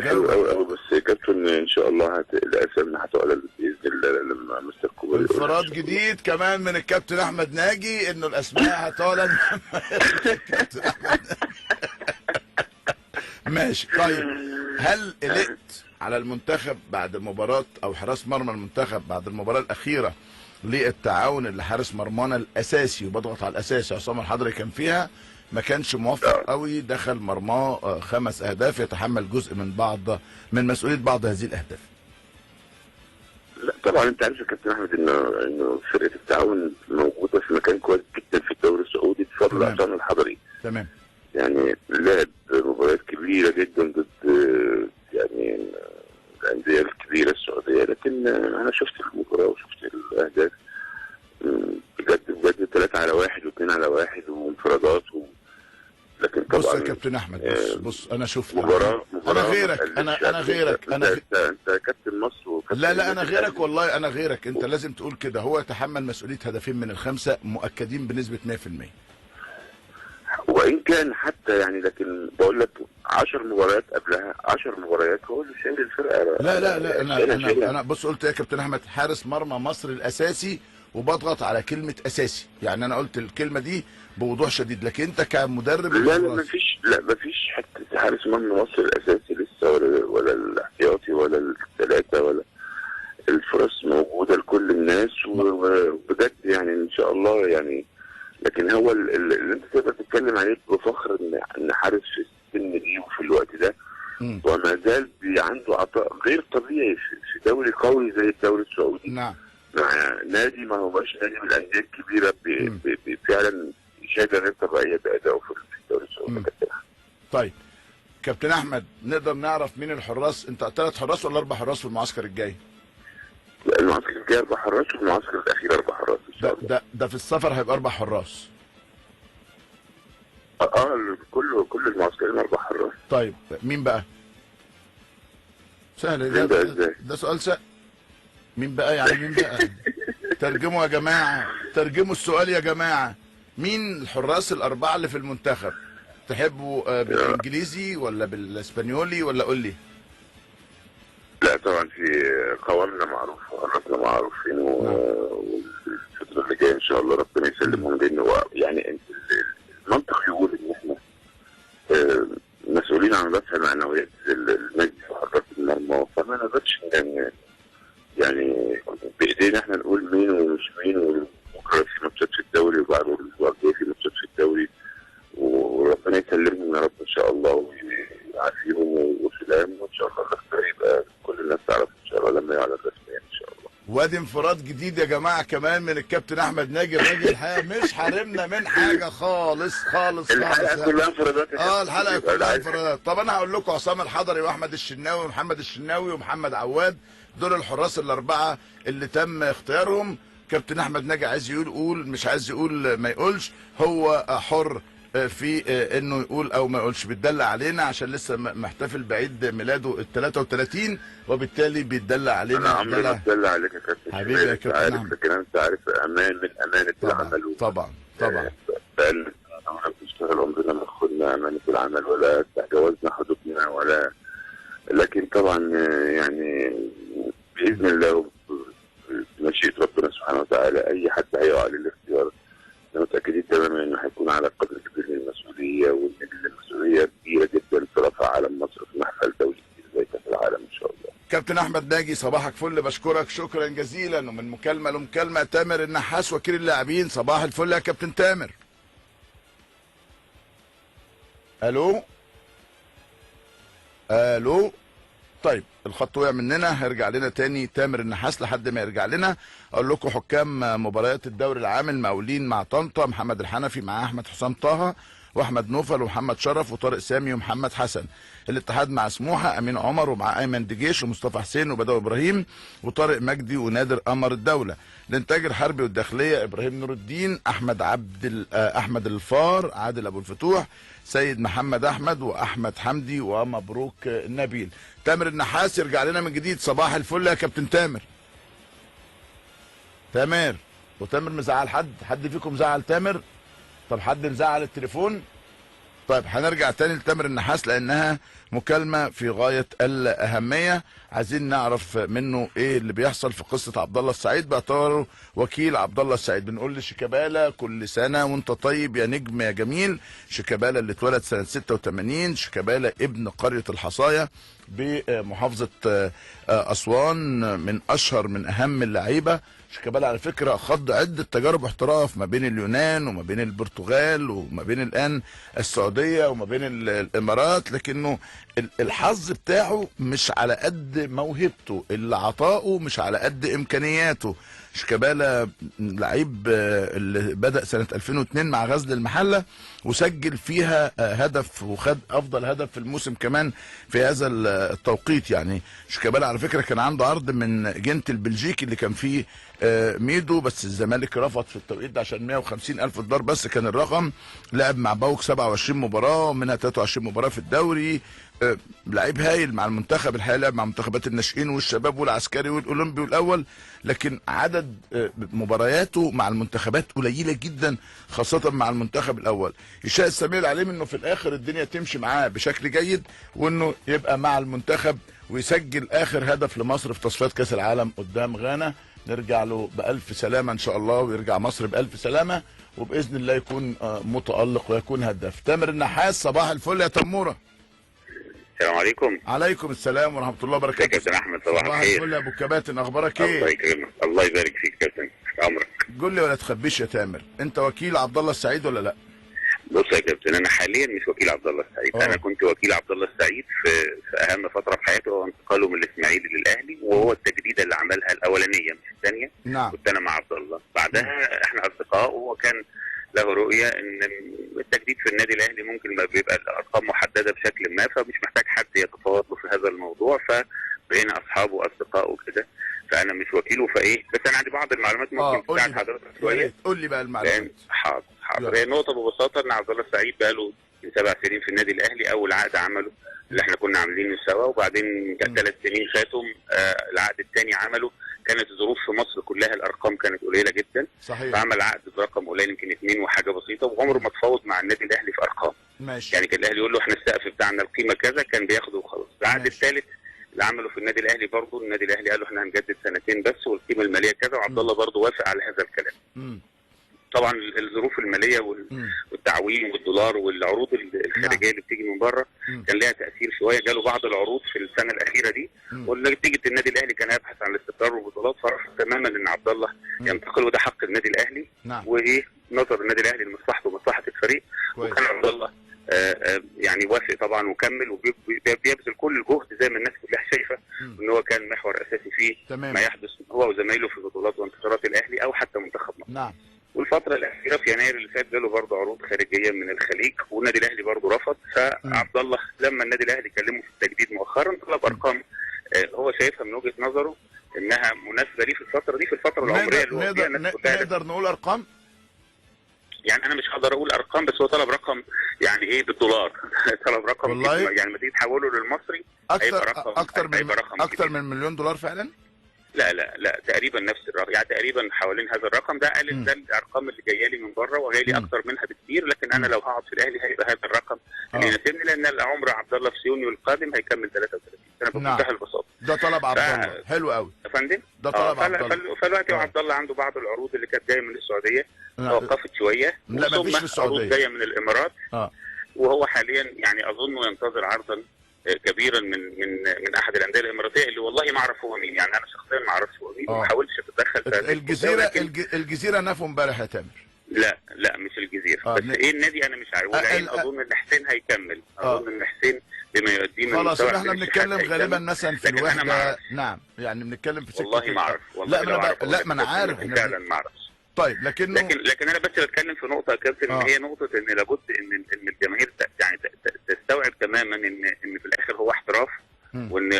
S4: حلو قوي بس يا كابتن ان شاء الله الاسامي هتعلن باذن الله لما مستر كوبر.
S3: انفراد جديد كمان من الكابتن احمد ناجي انه الاسماء هتعلن. ماشي. طيب هل قلقت على المنتخب بعد مباراة او حراس مرمى المنتخب بعد المباراة الاخيرة للتعاون اللي حارس مرمانا الاساسي وبضغط على الاساسي عصام الحضري كان فيها ما كانش موفق قوي، دخل مرماه 5 اهداف، يتحمل جزء من مسؤولية بعض هذه الاهداف؟
S4: لا طبعا انت عارف يا كابتن احمد انه فرقة التعاون موجودة في مكان كويس جدا في الدوري السعودي بفضل عصام الحضري.
S3: تمام.
S4: يعني لعب مباريات كبيرة جدا ضد يعني الأندية الكبيرة السعودية، لكن أنا شفت المباراة وشفت الأهداف بجد 3-1 و2-1 وانفرادات لكن طبعا
S3: بص يا كابتن احمد، بص انا شفت
S4: مباراة
S3: انا غيرك انا غيرك
S4: انت كابتن مصر وكابتن.
S3: لا انا غيرك والله، انا غيرك. انت لازم تقول كده. هو يتحمل مسؤولية هدفين من ال5 مؤكدين بنسبة 100%.
S4: وان كان حتى يعني، لكن بقول لك 10 مباريات قبلها 10 مباريات هو اللي شايل الفرقه.
S3: لا انا بص قلت يا كابتن احمد حارس مرمى مصر الاساسي، وبضغط على كلمه اساسي. يعني انا قلت الكلمه دي بوضوح شديد، لكن انت كمدرب
S4: لا مفيش حتى حارس مرمى مصر الاساسي لسه ولا الاحتياطي ولا الثلاثه ولا. الفرص موجوده لكل الناس وبجد يعني ان شاء الله يعني. لكن هو اللي انت تقدر تتكلم عليه بفخر ان حارس في السن دي وفي الوقت ده وما زال عنده عطاء غير طبيعي في دوري قوي زي الدوري السعودي.
S3: نعم.
S4: مع نادي ما هوش نادي من الانديه الكبيره فعلا اشاده غير طبيعيه بادائه في الدوري السعودي.
S3: طيب كابتن احمد، نقدر نعرف مين الحراس؟ انت 3 حراس ولا 4 حراس في المعسكر الجاي؟
S4: المعسكر الجاي 4 حراس وفي المعسكر الاخير 4 حراس ان شاء الله.
S3: ده في السفر هيبقى 4 حراس.
S4: كل المعسكرين 4 حراس.
S3: طيب مين بقى؟ سهل ده سؤال سهل. مين بقى يعني مين بقى؟ ترجموا يا جماعه، ترجموا السؤال يا جماعه. مين الحراس ال4 اللي في المنتخب؟ تحبوا بالانجليزي ولا بالاسبانيولي ولا قول لي؟
S4: لا طبعا في قوامنا معروف وحراسنا معروفين والفتره اللي جايه ان شاء الله ربنا يسلمهم، لانه يعني المنطق يقول ان احنا مسؤولين عن رفع معنويات النادي وحراسه المرمى، فما نقدرش يعني بايدينا احنا نقول مين ومش مين. وبكره في ماتشات في الدوري وبعد الاسبوع الجاي في ماتشات في الدوري وربنا يسلمهم يا رب ان شاء الله ويعافيهم وسلام، وان شاء الله الاختيار يبقى كل الناس تعرف ان شاء الله لما يعلن رسميا ان شاء الله.
S3: وادي انفراد جديد يا جماعه كمان من الكابتن احمد ناجي. الراجل الحقيقه مش حارمنا من حاجه خالص.
S4: الحلقه كلها انفرادات.
S3: الحلقه كلها انفرادات. طب انا هقول لكم عصام الحضري واحمد الشناوي ومحمد الشناوي ومحمد عواد، دول الحراس ال4 اللي تم اختيارهم. كابتن احمد ناجي عايز يقول قول، مش عايز يقول ما يقولش، هو حر في انه يقول او ما يقولش. بيتدلع علينا عشان لسه محتفل بعيد ميلاده ال 33 وبالتالي بيتدلع علينا.
S4: انا عمري ما اتدلع عليك يا كابتن
S3: حبيبي يا كابتن احمد،
S4: لكن انت عارف امان من امانه العمل.
S3: طبعا طبعا
S4: بقالنا بنشتغل عمرنا ما خدنا امانه العمل ولا تجاوزنا حدودنا ولا، لكن طبعا يعني باذن الله بمشيئه ربنا سبحانه وتعالى اي حد هيقع للاختيار انا متاكدين تماما انه هيكون على قدر كبير من المسؤوليه، وان المسؤوليه كبيره جدا في رفع علم مصر في محفل دولي زي كاس العالم ان شاء الله.
S3: كابتن احمد ناجي صباحك فل، بشكرك شكرا جزيلا. ومن مكالمه لمكالمه تامر النحاس وكيل اللاعبين، صباح الفل يا كابتن تامر. الو الو. طيب الخط وقع مننا، هيرجع لنا تاني تامر النحاس. لحد ما يرجع لنا اقول لكم حكام مباريات الدوري العام: المقاولين مع طنطا محمد الحنفي مع احمد حسام طه واحمد نوفل ومحمد شرف وطارق سامي ومحمد حسن. الاتحاد مع سموحه امين عمر ومع ايمن دجيش ومصطفى حسين وبدوي ابراهيم وطارق مجدي ونادر قمر الدوله. الانتاج الحربي والداخليه ابراهيم نور الدين احمد الفار عادل ابو الفتوح سيد محمد احمد واحمد حمدي ومبروك نبيل. تامر النحاس يرجع لنا من جديد. صباح الفل يا كابتن تامر. تامر وتامر مزعل حد فيكم زعل تامر؟ طب حد مزعل التليفون؟ طيب هنرجع تاني لتامر النحاس لانها مكالمه في غايه الاهميه. عايزين نعرف منه ايه اللي بيحصل في قصه عبد الله السعيد باعتباره وكيل عبد الله السعيد. بنقول لشيكابالا كل سنه وانت طيب يا نجم يا جميل. شيكابالا اللي اتولد سنه 86، شيكابالا ابن قريه الحصايه بمحافظه اسوان، من اشهر من اهم اللعيبه. شيكابالا على فكره خض عده تجارب احتراف ما بين اليونان وما بين البرتغال وما بين الان السعوديه وما بين الامارات، لكنه الحظ بتاعه مش على قد موهبته، اللي عطاؤه مش على قد امكانياته. شيكابالا لعيب اللي بدأ سنة 2002 مع غزل المحلة وسجل فيها هدف وخد أفضل هدف في الموسم كمان في هذا التوقيت. يعني شيكابالا على فكرة كان عنده عرض من جنت البلجيكي اللي كان فيه ميدو، بس الزمالك رفض في التوقيت ده عشان 150,000 دولار بس كان الرقم. لعب مع باوك 27 مباراة منها 23 مباراة في الدوري. لعيب هايل مع المنتخب الحقيقه، لعب مع منتخبات الناشئين والشباب والعسكري والاولمبي والاول، لكن عدد مبارياته مع المنتخبات قليله جدا خاصه مع المنتخب الاول. يشاء السميع العليم انه في الاخر الدنيا تمشي معاه بشكل جيد وانه يبقى مع المنتخب ويسجل اخر هدف لمصر في تصفيات كاس العالم قدام غانا. نرجع له بالف سلامه ان شاء الله ويرجع مصر بالف سلامه وباذن الله يكون متالق ويكون هداف. تامر النحاس صباح الفل يا تموره.
S5: السلام عليكم.
S3: عليكم السلام ورحمه الله وبركاته.
S5: يا كابتن احمد صباح الخير.
S3: صباح الفل يا ابو الكباتن، اخبارك ايه؟
S5: الله يكرمك، الله يبارك فيك يا كابتن، امرك.
S3: قول لي ولا تخبيش يا تامر، انت وكيل عبد الله السعيد ولا لا؟
S5: بص يا كابتن، انا حاليا مش وكيل عبد الله السعيد. انا كنت وكيل عبد الله السعيد في اهم فتره في حياته، وهو انتقاله من الاسماعيلي للاهلي، وهو التجديده اللي عملها الاولانيه مش الثانيه.
S3: نعم.
S5: كنت انا مع عبد الله، بعدها احنا اصدقاء، وهو كان له رؤيه ان التجديد في النادي الاهلي ممكن ما بيبقى الارقام محدده بشكل ما، فمش محتاج حد يتفاوض له في هذا الموضوع، فبقينا اصحاب واصدقاء وكده. فانا مش وكيله فايه، بس انا عندي بعض المعلومات ممكن تساعد حضرتك شويه.
S3: قول لي بقى المعلومات.
S5: حاضر. هي النقطه ببساطه ان عبد الله السعيد بقى له 7 سنين في النادي الاهلي. اول عقد عمله اللي احنا كنا عاملينه سوا، وبعدين كان 3 سنين فاتوا العقد الثاني عمله. كانت الظروف في مصر كلها الارقام كانت قليله جدا،
S3: صحيح.
S5: فعمل عقد برقم قليل يمكن 2 وحاجه بسيطه، وعمره ما تفاوض مع النادي الاهلي في ارقام.
S3: ماشي.
S5: يعني كان الاهلي يقول له احنا السقف بتاعنا القيمه كذا، كان بياخده وخلاص. العقد الثالث اللي عمله في النادي الاهلي برضه، النادي الاهلي قال له احنا هنجدد 2 سنين بس والقيمه الماليه كذا، وعبد الله برضه وافق على هذا الكلام. طبعا الظروف الماليه والتعويم والدولار والعروض الخارجيه اللي بتيجي من بره كان لها تاثير شويه. جاله بعض العروض في السنه الاخيره دي، ونتيجه النادي الاهلي كان يبحث عن الاستقرار والبطولات، فرفض تماما ان عبد الله ينتقل، وده حق النادي الاهلي. وايه نظر النادي الاهلي لمصلحته ومصلحه الفريق، وكان عبد الله يعني وافق طبعا وكمل، وبيبذل كل الجهد زي ما الناس كلها شايفه ان هو كان محور اساسي فيه ما يحدث هو وزمايله في بطولات وانتصارات الاهلي او حتى منتخب مصر.
S3: نعم.
S5: والفترة الأخيرة في يناير اللي فات جاله برضه عروض خارجية من الخليج، والنادي الأهلي برضه رفض. فعبد الله لما النادي الأهلي كلمه في التجديد مؤخرا طلب أرقام هو شايفها من وجهه نظره انها مناسبه ليه في الفتره دي، في الفتره العمريه اللي هو فيها الناس كلها.
S3: نقدر نقول ارقام؟
S5: يعني انا مش هقدر اقول ارقام، بس هو طلب رقم يعني ايه بالدولار. طلب رقم
S3: والله؟
S5: يعني لما تيجي تحوله للمصري هيبقى رقم
S3: اكتر من مليون دولار فعلا؟
S5: لا تقريبا نفس الرقم، يعني تقريبا حوالين هذا الرقم ده. قال ده الارقام اللي جايه لي من بره وجاي لي اكتر منها بكتير، لكن انا لو هقعد في الاهلي هيبقى هذا الرقم اللي يناسبني، لان عمر عبد الله في يونيو القادم هيكمل 33 سنه بمنتهى البساطه.
S3: ده طلب عبد الله، حلو قوي
S5: يا فندم.
S3: ده طلب عبد الله.
S5: فالوقت عبد الله عنده بعض العروض اللي كانت جايه من السعوديه توقفت شويه،
S3: لا مفيش في السعوديه،
S5: عروض جايه من الامارات. وهو حاليا يعني اظن ينتظر عرضا كبيرا من احد الانديه الاماراتيه اللي والله ما اعرف هو مين، يعني انا شخصيا ما اعرفش هو مين وما حاولتش اتدخل في
S3: الجزيره نفوا امبارح يا تامر.
S5: لا مش الجزيره، بس ايه النادي انا مش عارف. والعين اظن ان حسين هيكمل، اظن ان حسين بما يؤديه من
S3: خلاص. احنا بنتكلم غالبا مثلا في الوحده.
S5: نعم
S3: يعني بنتكلم في
S5: والله ما اعرف.
S3: لا ما انا عارف
S5: فعلا ما اعرفش.
S3: طيب لكن انا
S5: بس بتكلم في نقطه يا كابتن، هي نقطه ان لابد ان الجماهير يعني تستوعب تماما ان في الاخر هو احتراف،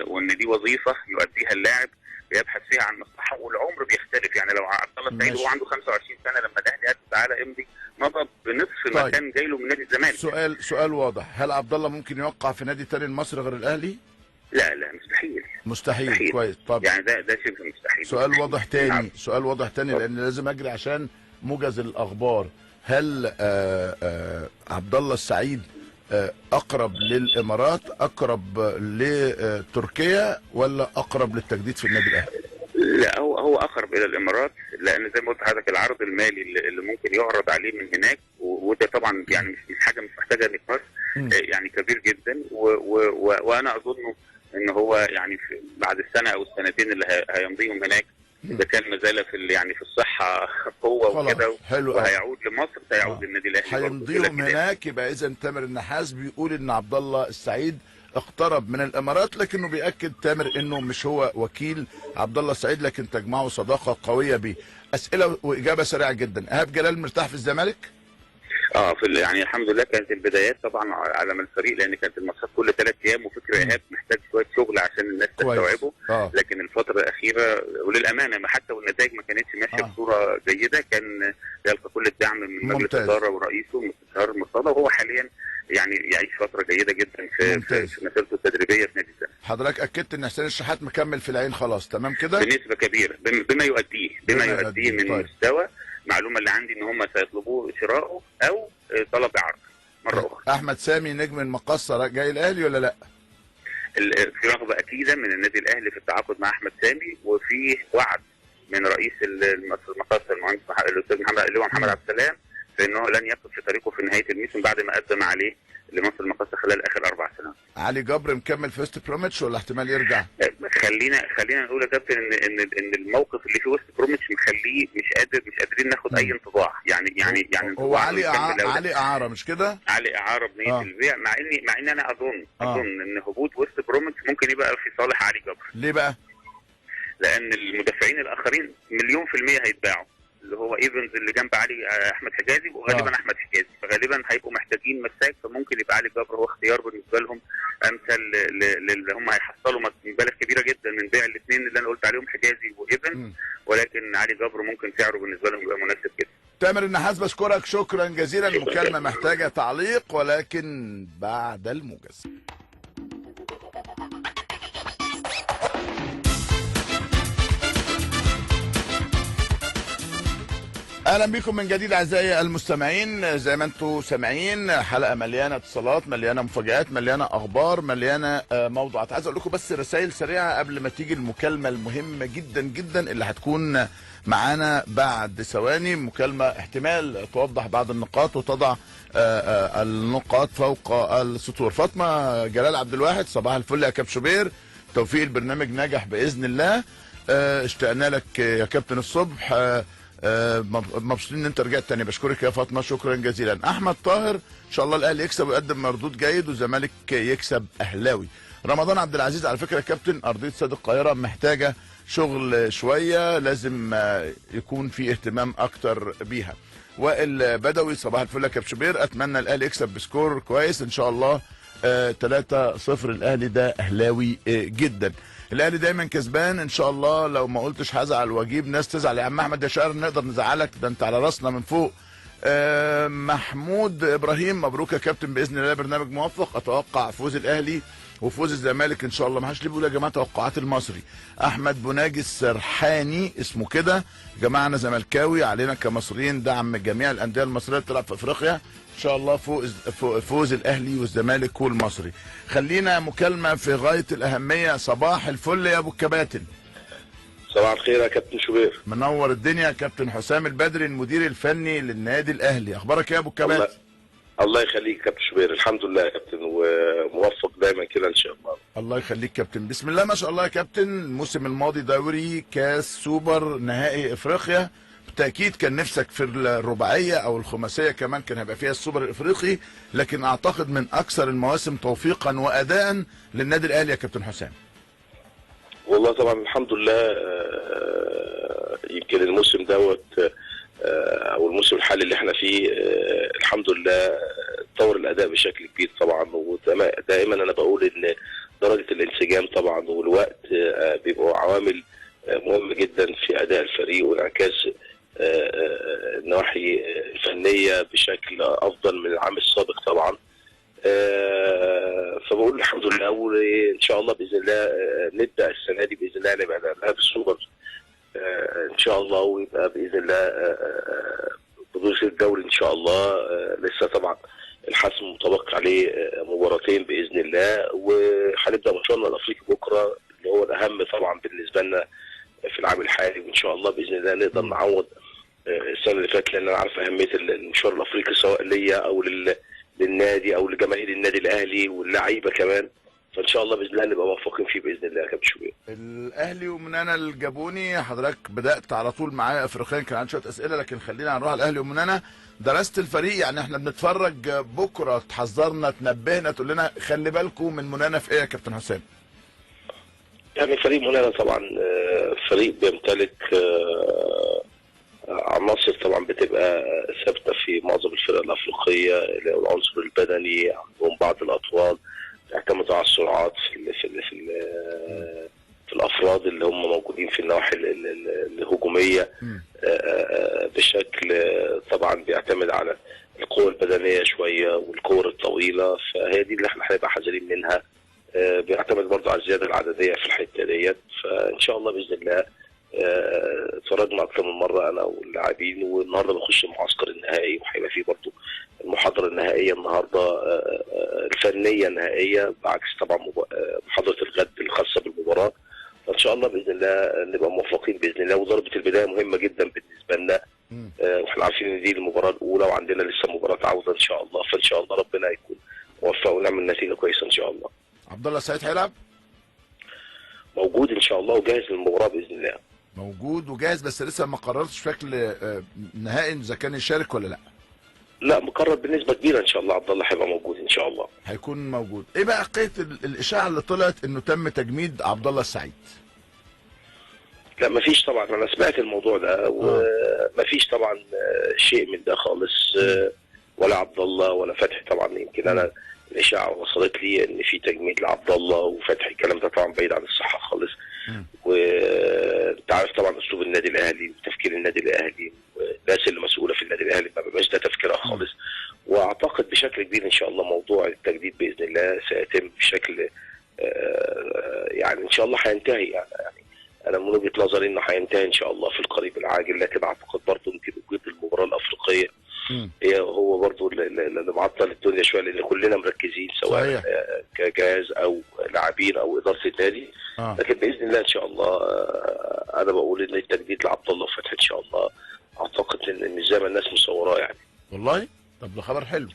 S5: وان دي وظيفه يؤديها اللاعب بيبحث فيها عن مصلحه، والعمر بيختلف. يعني لو عبد الله السعيد وهو عنده 25 سنه لما الاهلي قال تعالى امضي، مضى بنصف ما كان جاي له من نادي الزمالك.
S3: سؤال واضح، هل عبد الله ممكن يوقع في نادي تاني مصري غير الاهلي؟
S5: لا مستحيل.
S3: كويس. طب
S5: يعني ده شبه مستحيل.
S3: سؤال واضح تاني لان لازم اجري عشان موجز الاخبار. هل عبد الله السعيد اقرب للامارات، اقرب لتركيا، ولا اقرب للتجديد في النادي الاهلي؟
S5: لا هو اقرب الى الامارات، لان زي ما قلت لحضرتك العرض المالي اللي ممكن يعرض عليه من هناك، وده طبعا يعني مش حاجه مش محتاجه نقاش، يعني كبير جدا. وانا اظن ان هو يعني بعد السنه او السنتين اللي هيمضيهم هناك، اذا كان ما زال في الصحه قوه وكده وهيعود لمصر، سيعود للنادي الاهلي
S3: هيمضيهم هناك. يبقى اذا تامر النحاس بيقول ان عبد الله السعيد اقترب من الامارات، لكنه بياكد تامر انه مش هو وكيل عبد الله السعيد، لكن تجمعه صداقه قويه بيه. اسئله واجابه سريعه جدا. ايهاب جلال مرتاح في الزمالك؟
S5: يعني الحمد لله كانت البدايات طبعا على ما الفريق، لان كانت الماتشات كل 3 ايام، وفكر ايهاب محتاج شويه شغل عشان الناس تستوعبه. لكن الفتره الاخيره وللامانه حتى والنتائج ما كانتش ماشيه بصوره جيده، كان يلقى كل الدعم من مجلس الاداره ورئيسه المستشار مرتضى، وهو حاليا يعني يعيش فتره جيده جدا في مسيرته التدريبيه في نادي الزمالك.
S3: حضرتك اكدت ان حسين الشحات مكمل في العين خلاص تمام كده
S5: بنسبه كبيره بما يؤديه من مستوى. المعلومه اللي عندي ان هم سيطلبوه شراءه او طلب اعاره مره اخرى.
S3: احمد سامي نجم المقصه جاي الاهلي ولا لا؟
S5: في رغبه اكيده من النادي الاهلي في التعاقد مع احمد سامي، وفي وعد من رئيس المقصه المهندس الاستاذ محمد عبد السلام في انه لن يقف في طريقه في نهايه الموسم بعد ما قدم عليه لمصر المقاصه خلال اخر 4 سنوات.
S3: علي جبر مكمل في وست بروميتش ولا احتمال يرجع؟
S5: خلينا نقول يا كابتن ان الموقف اللي في وست بروميتش مخليه مش قادرين ناخد اي انطباع. يعني
S3: هو علي اعاره مش كده؟
S5: علي اعاره بنيه البيع، مع ان انا اظن ان هبوط وست بروميتش ممكن يبقى في صالح علي جبر.
S3: ليه بقى؟
S5: لان المدافعين الاخرين مليون في المية هيتباعوا، اللي هو ايفنز اللي جنب علي احمد حجازي، وغالبا احمد حجازي، فغالبا هيبقوا محتاجين مساك، فممكن يبقى علي جبر هو اختيار بالنسبه لهم امثل اللي هم هيحصلوا مبالغ كبيره جدا من بيع الاثنين اللي انا قلت عليهم حجازي وايفنز، ولكن علي جبر ممكن سعره بالنسبه لهم يبقى مناسب جدا.
S3: تامر النحاس بشكرك شكرا جزيلا. المكالمه محتاجه تعليق ولكن بعد الموجز. اهلا بكم من جديد اعزائي المستمعين. زي ما انتم سامعين حلقه مليانه اتصالات، مليانه مفاجآت، مليانه اخبار، مليانه موضوعات. عايز اقول لكم بس رسائل سريعه قبل ما تيجي المكالمه المهمه جدا جدا اللي هتكون معانا بعد ثواني. مكالمه احتمال توضح بعض النقاط وتضع النقاط فوق السطور. فاطمه جلال عبد الواحد، صباح الفل يا كابتن شوبير، توفيق البرنامج ناجح باذن الله. اشتقنا لك يا كابتن الصبح، مبسوطين ان انت رجعت تاني. بشكرك يا فاطمه شكرا جزيلا. احمد طاهر ان شاء الله الاهلي يكسب ويقدم مردود جيد والزمالك يكسب اهلاوي. رمضان عبد العزيز، على فكره يا كابتن ارضيه استاد القاهره محتاجه شغل شويه، لازم يكون في اهتمام اكتر بيها. وائل بدوي، صباح الفل يا كابتن شوبير، اتمنى الاهلي يكسب بسكور كويس ان شاء الله 3-0 الاهلي ده اهلاوي جدا. الاهلي دايما كسبان ان شاء الله. لو ما قلتش هزعل واجيب ناس تزعل. يا عم احمد يا شاعر نقدر نزعلك؟ ده انت على راسنا من فوق. محمود ابراهيم مبروك يا كابتن، باذن الله برنامج موفق. اتوقع فوز الاهلي وفوز الزمالك ان شاء الله. ما حدش ليه بيقول يا جماعه توقعات المصري. احمد بناجي السرحاني اسمه كده، يا جماعه انا زملكاوي، علينا كمصريين دعم جميع الانديه المصريه اللي بتلعب في افريقيا. ان شاء الله فوز الاهلي والزمالك والمصري. خلينا مكالمه في غايه الاهميه. صباح الفل يا ابو الكباتن.
S4: صباح الخير يا كابتن شوبير.
S3: منور الدنيا يا كابتن حسام البدري المدير الفني للنادي الاهلي. اخبارك يا ابو الكباتن؟
S4: الله يخليك يا كابتن شوبير. الحمد لله يا كابتن، وموفق دايما كده ان شاء الله.
S3: الله يخليك كابتن. بسم الله ما شاء الله يا كابتن. الموسم الماضي دوري، كاس، سوبر، نهائي افريقيا. بالتاكيد كان نفسك في الرباعيه او الخماسيه كمان، كان هيبقى فيها السوبر الافريقي، لكن اعتقد من اكثر المواسم توفيقا واداء للنادي الاهلي يا كابتن حسام.
S4: والله طبعا الحمد لله. يمكن الموسم دوت او الموسم الحالي اللي احنا فيه الحمد لله طور الاداء بشكل كبير طبعا. ودائما انا بقول ان درجه الانسجام طبعا والوقت بيبقوا عوامل مهمه جدا في اداء الفريق وانعكاس النواحي الفنيه بشكل افضل من العام السابق طبعا. فبقول الحمد لله، وان شاء الله باذن الله نبدا السنه دي باذن الله نبقى نلعب بالسوبر ان شاء الله، ويبقى باذن الله بطوله الدوري ان شاء الله. لسه طبعا الحسم متبقي عليه مباراتين باذن الله، وهنبدا ماتشنا الافريقي بكره اللي هو الاهم طبعا بالنسبه لنا في العام الحالي، وان شاء الله باذن الله نقدر نعوض السنه اللي فاتت، لان انا عارف اهميه المشوار الافريقي سواء ليا او للنادي او لجماهير النادي الاهلي واللعيبه كمان. فان شاء الله باذن الله نبقى موفقين فيه باذن الله يا كابتن شوبير.
S3: الاهلي ومنانا الجابوني، حضرتك بدات على طول معايا افريقيا، كان عندي شويه اسئله لكن خلينا نروح على الاهلي ومنانا. درست الفريق، يعني احنا بنتفرج بكره تحذرنا تنبهنا تقول لنا خلي بالكم من منانا في ايه يا كابتن حسام؟
S4: يعني فريق منانا طبعا فريق بيمتلك عناصر طبعا بتبقى ثابته في معظم الفرق الافريقيه، العنصر البدني، عندهم بعض الاطوال، يعتمدوا على السرعات في الافراد اللي هم موجودين في النواحي الهجوميه بشكل طبعا بيعتمد على القوه البدنيه شويه والكور الطويله، فهي دي اللي احنا هنبقى حذرين منها. بيعتمد برضه على الزياده العدديه في الحته ديت، فان شاء الله باذن الله اتفرجنا اكثر من مره انا واللاعبين، والنهارده بنخش المعسكر النهائي وهيبقى فيه برضه المحاضره النهائيه النهارده الفنيه النهائيه، بعكس طبعا محاضره الغد الخاصه بالمباراه. فان شاء الله باذن الله نبقى موفقين باذن الله. وضربه البدايه مهمه جدا بالنسبه لنا، واحنا عارفين ان دي المباراه الاولى وعندنا لسه مباراه عوده ان شاء الله، فان شاء الله ربنا يكون موفق ونعمل نتيجه كويسه ان شاء الله.
S3: عبد الله السعيد هيلعب؟
S4: موجود ان شاء الله وجاهز للمباراه باذن الله.
S3: موجود وجاهز، بس لسه ما قررتش شكل نهائي اذا كان يشارك ولا لا.
S4: لا مقرر بنسبه كبيره ان شاء الله. عبد الله هيبقى موجود ان شاء الله.
S3: هيكون موجود. ايه بقى حكايه الاشاعه اللي طلعت انه تم تجميد عبد الله السعيد؟
S4: لا مفيش طبعا، انا سمعت الموضوع ده ومفيش طبعا شيء من ده خالص، ولا عبد الله ولا فتحي طبعا. يمكن انا الاشاعه وصلت لي ان في تجميد لعبد الله وفتحي، الكلام ده طبعا بعيد عن الصحه خالص. وانت عارف طبعا اسلوب النادي الاهلي وتفكير النادي الاهلي والناس اللي مسؤوله في النادي الاهلي ما بيبقاش ده تفكيرها خالص. واعتقد بشكل كبير ان شاء الله موضوع التجديد باذن الله سيتم بشكل يعني ان شاء الله هينتهي. يعني انا من وجهه نظري انه هينتهي ان شاء الله في القريب العاجل، لكن اعتقد برضه يمكن وجود المباراه الافريقيه هو برضه اللي معطل الدنيا شويه، لان كلنا مركزين سواء كجهاز او لاعبين او اداره النادي. لكن باذن الله ان شاء الله انا بقول ان التجديد لعبد الله وفتحي ان شاء الله اعتقد ان مش زي ما الناس مصوراه يعني.
S3: والله طب ده خبر حلو.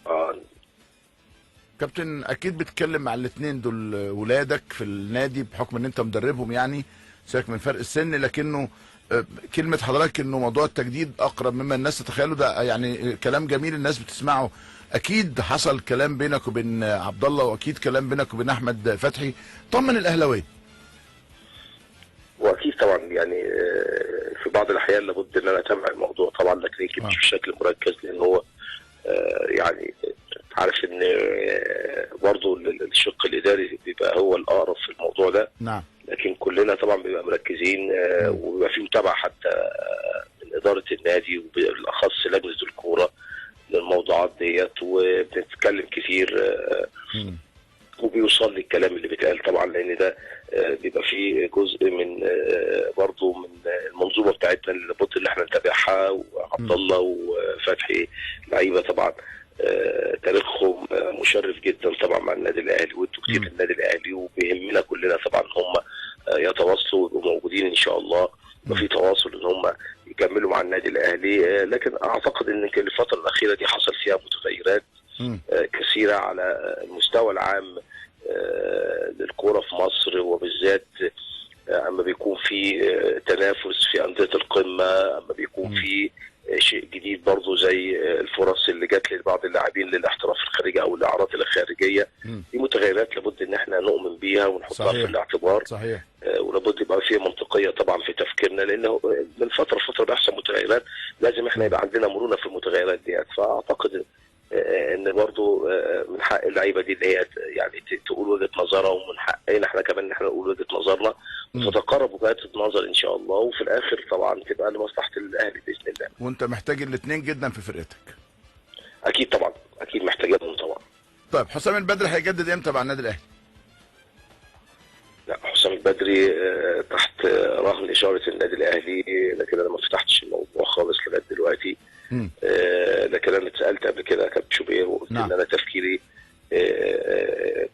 S3: كابتن اكيد بتتكلم مع الاثنين دول ولادك في النادي بحكم ان انت مدربهم، يعني سيبك من فرق السن، لكنه كلمه حضرتك انه موضوع التجديد اقرب مما الناس تتخيله، ده يعني كلام جميل الناس بتسمعه. اكيد حصل كلام بينك وبين عبد الله، واكيد كلام بينك وبين احمد فتحي. طمن الاهلاويه.
S4: واكيد طبعا يعني في بعض الاحيان لابد ان انا اتابع الموضوع طبعا، لكن يمكن مش بشكل مركز، لان هو يعني عارف ان برضه الشق الاداري بيبقى هو الاقرب في الموضوع ده.
S3: نعم.
S6: لكن كلنا طبعا بنبقى مركزين وبيبقى في متابعه حتى من اداره النادي وبالاخص لجنه الكوره للموضوعات ديت، وبنتكلم كتير وبيوصل لي الكلام اللي بيتقال طبعا، لان ده بيبقى فيه جزء من برضه من المنظومه بتاعتنا اللي لابد ان احنا نتابعها. وعبد الله وفتحي لعيبه طبعا تاريخهم مشرف جدا طبعا مع النادي الاهلي، وانتوا كتير النادي الاهلي، وبيهمنا كلنا طبعا ان هم يتواصلوا ويبقوا موجودين ان شاء الله، وفي تواصل ان هم يكملوا مع النادي الاهلي. لكن اعتقد ان الفتره الاخيره دي حصل فيها متغيرات كثيره على المستوى العام للكوره في مصر، وبالذات اما بيكون في تنافس في انديه القمه، اما بيكون في شيء جديد برضه زي الفرص اللي جات لبعض اللاعبين للاحتراف الخارجي او الاعارات الخارجيه. دي متغيرات لابد ان احنا نؤمن بيها ونحطها في الاعتبار.
S3: صحيح.
S6: ولابد يبقى فيها منطقيه طبعا في تفكيرنا، لانه من فتره لفتره بيحصل متغيرات، لازم احنا يبقى عندنا مرونه في المتغيرات ديت. فاعتقد ان برضه من حق اللعيبه دي اللي هي يعني تقول وجهه نظرها، ومن حقنا احنا كمان ان احنا نقول وجهه نظرنا وتتقارب وجهات النظر ان شاء الله، وفي الاخر طبعا تبقى لمصلحه الاهلي باذن الله.
S3: وانت محتاج الاثنين جدا في فرقتك.
S6: اكيد طبعا، اكيد محتاجينهم طبعا.
S3: طيب حسام البدري هيجدد امتى مع النادي الاهلي؟
S6: لا، حسام البدري تحت رهن اشاره النادي الاهلي، لكن انا ما فتحتش الموضوع خالص لغايه دلوقتي. لكن انا اتسالت قبل كده يا كابتن شوبير، وقلت ان انا تفكيري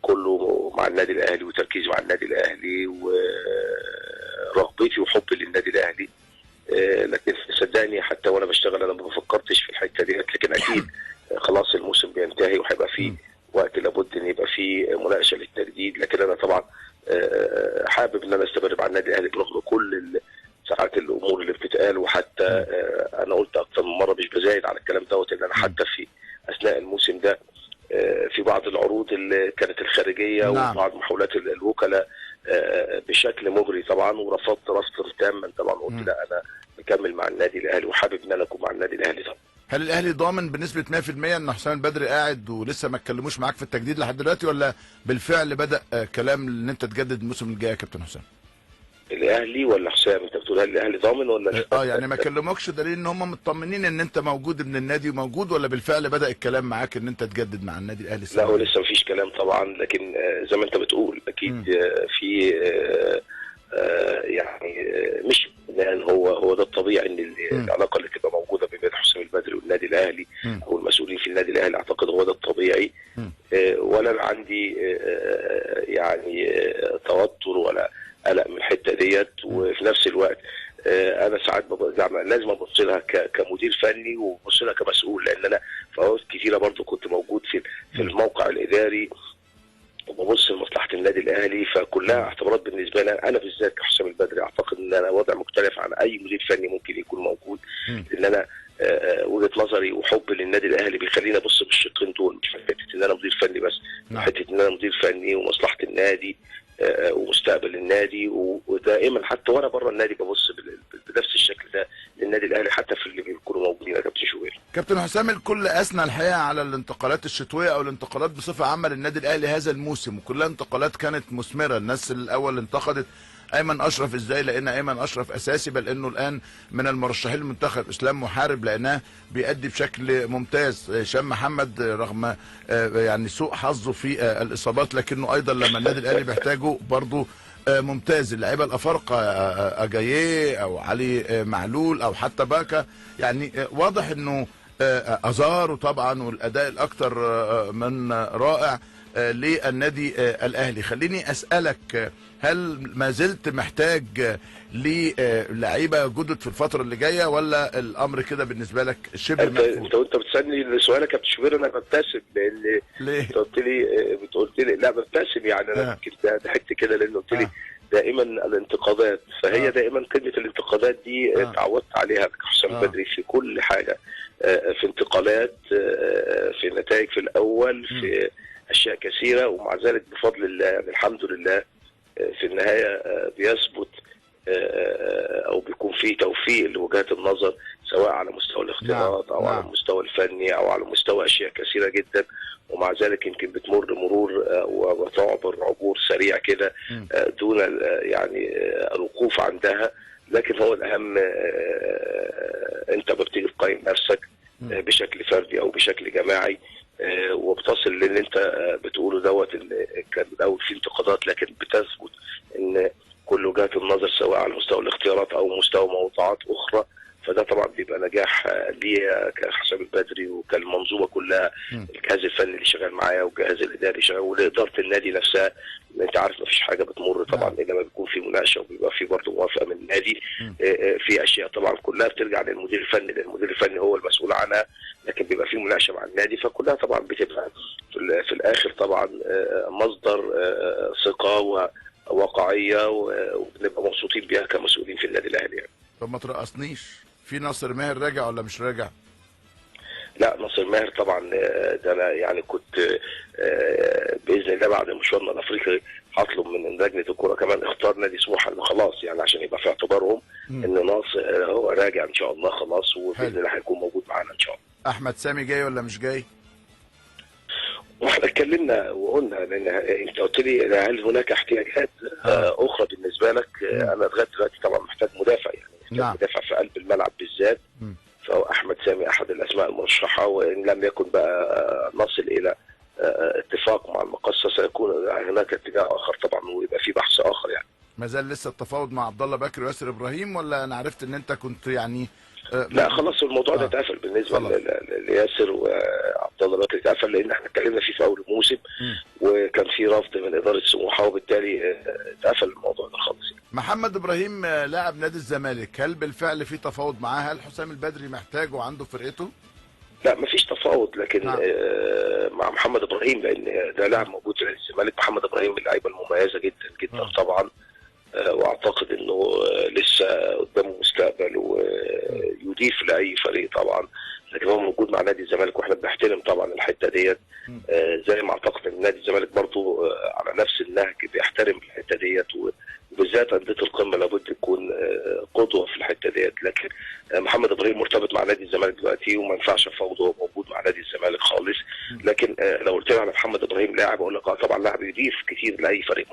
S6: كله مع النادي الاهلي، وتركيزي مع النادي الاهلي، ورغبتي وحبي للنادي الاهلي. لكن صدقني حتى وانا بشتغل انا ما فكرتش في الحته ديت، لكن اكيد خلاص الموسم بينتهي وهيبقى فيه وقت لابد ان يبقى فيه مناقشه للتجديد. لكن انا طبعا حابب ان انا استمر مع النادي الاهلي برغم كل ساعات الامور اللي بتتقال. وحتى انا قلت اكثر من مره مش بزايد على الكلام دوت، ان انا حتى في اثناء الموسم ده في بعض العروض اللي كانت الخارجيه وبعض محاولات الوكلاء بشكل مغري طبعا، ورفضت رفض تاما طبعا. قلت لا، انا مكمل مع النادي الاهلي وحابب ان انا اكون مع النادي الاهلي طبعا.
S3: هل الاهلي ضامن بنسبه 100% ان حسام البدري قاعد ولسه ما اتكلموش معاك في التجديد لحد دلوقتي، ولا بالفعل بدا كلام ان انت تجدد الموسم الجاي يا كابتن حسام؟
S6: الاهلي ولا حسام؟ انت بتقول هل الاهلي ضامن ولا
S3: يعني ما كلموكش دليل ان هم مطمنين ان انت موجود من النادي وموجود، ولا بالفعل بدا الكلام معاك ان انت تجدد مع النادي الاهلي؟
S6: لا، هو لسه مفيش كلام طبعا، لكن زي ما انت بتقول اكيد في يعني مش لان هو ده الطبيعي ان العلاقه اللي تبقى موجوده بين حسام البدري والنادي الاهلي او المسؤولين في النادي الاهلي. اعتقد هو ده الطبيعي، ولا عندي يعني توتر ولا قلق من الحته ديت. وفي نفس الوقت انا ساعات لازم ابص لها كمدير فني، وابص لها كمسؤول، لان انا في اوقات كثيره برضه كنت موجود في الموقع الاداري وببص لمصلحه النادي الاهلي. فكلها اعتبارات بالنسبه لي انا بالذات كحسام البدري. اعتقد ان انا وضع مختلف عن اي مدير فني ممكن يكون موجود، لان انا وجهه نظري وحب للنادي الاهلي بيخليني ابص بالشقين دول، مش حته ان انا مدير فني بس، حته ان انا مدير فني ومصلحه النادي ومستقبل النادي. ودائما حتى وانا بره النادي ببص بنفس الشكل ده للنادي الاهلي، حتى في اللي بيكونوا موجودين يا كابتن شوبير.
S3: كابتن حسام، الكل اثنى الحقيقه على الانتقالات الشتويه او الانتقالات بصفه عامه للنادي الاهلي هذا الموسم، وكلها انتقالات كانت مثمره. الناس الاول انتقدت ايمن اشرف، ازاي لقينا ايمن اشرف اساسي، بل انه الان من المرشحين للمنتخب. اسلام محارب لقيناه بيأدي بشكل ممتاز. هشام محمد رغم يعني سوء حظه في الاصابات، لكنه ايضا لما النادي الاهلي بيحتاجه برضه ممتاز. اللعيبه الافارقه اجاييه او علي معلول او حتى باكا، يعني واضح انه ازار طبعا والاداء الاكثر من رائع للنادي الاهلي. خليني اسالك، هل ما زلت محتاج للعيبه جدد في الفتره اللي جايه، ولا الامر كده بالنسبه لك شبه مقفول؟
S6: انت بتسالني سؤالك يا كابتن شوبير، انا ببتسم لان
S3: ليه؟
S6: انت قلت لي لا ببتسم، يعني انا يمكن ضحكت كده لان قلت لي دائما الانتقادات. فهي دائما كلمه الانتقادات دي تعودت عليها كحسام البدري في كل حاجه، في انتقالات، في نتائج في الاول، في اشياء كثيره. ومع ذلك بفضل الله يعني الحمد لله في النهايه بيثبت او بيكون في توفيق لوجهات النظر سواء على مستوى الاختيارات او على المستوى الفني او على مستوى اشياء كثيره جدا، ومع ذلك يمكن بتمر مرور وتعبر عبور سريع كده دون يعني الوقوف عندها. لكن هو الاهم انت بتيجي تقيم نفسك بشكل فردي او بشكل جماعي، وبتصل للي انت بتقوله دوت. كان الاول في انتقادات، لكن بتثبت ان كل وجهات النظر سواء على مستوى الاختيارات او مستوى موضوعات اخرى، فده طبعا بيبقى نجاح ليا كحسام البدري وكالمنظومه كلها، الجهاز الفني اللي شغال معايا والجهاز الاداري اللي شغال واداره النادي نفسها. انت عارف ما فيش حاجه بتمر طبعا الا لما بيكون في مناقشه وبيبقى في برضه موافقه من النادي. في اشياء طبعا كلها بترجع للمدير الفني، لان المدير الفني هو المسؤول عنها، لكن بيبقى في مناقشه مع النادي، فكلها طبعا بتبقى في الاخر طبعا مصدر ثقه وواقعيه، وبنبقى مبسوطين بيها كمسؤولين في النادي الاهلي يعني.
S3: طب ما ترقصنيش، في ناصر ماهر راجع ولا مش راجع؟
S6: لا ناصر ماهر طبعا ده انا يعني كنت باذن الله بعد مشوارنا الافريقي هطلب من لجنه الكوره كمان اختار نادي سموحه انه خلاص يعني عشان يبقى في اعتبارهم ان ناصر هو راجع ان شاء الله خلاص، وباذن الله هيكون موجود معانا ان شاء الله.
S3: احمد سامي جاي ولا مش جاي؟
S6: واحنا اتكلمنا وقلنا، لان انت قلت لي هل هناك احتياجات اخرى بالنسبه لك؟ انا لغايه دلوقتي طبعا محتاج مدافع، يعني محتاج مدافع في قلب الملعب بالذات، فهو احمد سامي احد الاسماء المرشحه، وان لم يكن بقى نصل الى اتفاق مع المقصه سيكون هناك اتجاه اخر طبعا، ويبقى في بحث اخر يعني.
S3: ما زال لسه التفاوض مع عبد الله بكر وياسر ابراهيم، ولا انا عرفت ان انت كنت يعني
S6: لا خلاص الموضوع ده اتقفل بالنسبه لياسر وعبد الله بكر، اتقفل لان احنا اتكلمنا فيه في اول الموسم وكان في رفض من اداره سموحه، وبالتالي اتقفل الموضوع ده خالص.
S3: محمد ابراهيم لاعب نادي الزمالك، هل بالفعل في تفاوض معاه؟ هل حسام البدري محتاجه وعنده فرقته؟
S6: لا مفيش تفاوض، لكن مع محمد ابراهيم، لان ده لاعب موجود في نادي الزمالك. محمد ابراهيم من اللعيبه المميزه جدا جدا طبعا، واعتقد انه لسه قدامه مستقبل ويضيف لاي فريق طبعا، لكن هو موجود مع نادي الزمالك واحنا بنحترم طبعا الحته ديت، زي ما اعتقد ان نادي الزمالك برضه على نفس النهج بيحترم الحته ديت، وبالذات انديه القمه لابد تكون قدوه في الحته ديت. لكن محمد ابراهيم مرتبط مع نادي الزمالك دلوقتي وما ينفعش افاوضه، هو موجود مع نادي الزمالك خالص. لكن لو قلت لي على محمد ابراهيم لاعب اقول لك طبعا لاعب يضيف كتير لاي فريق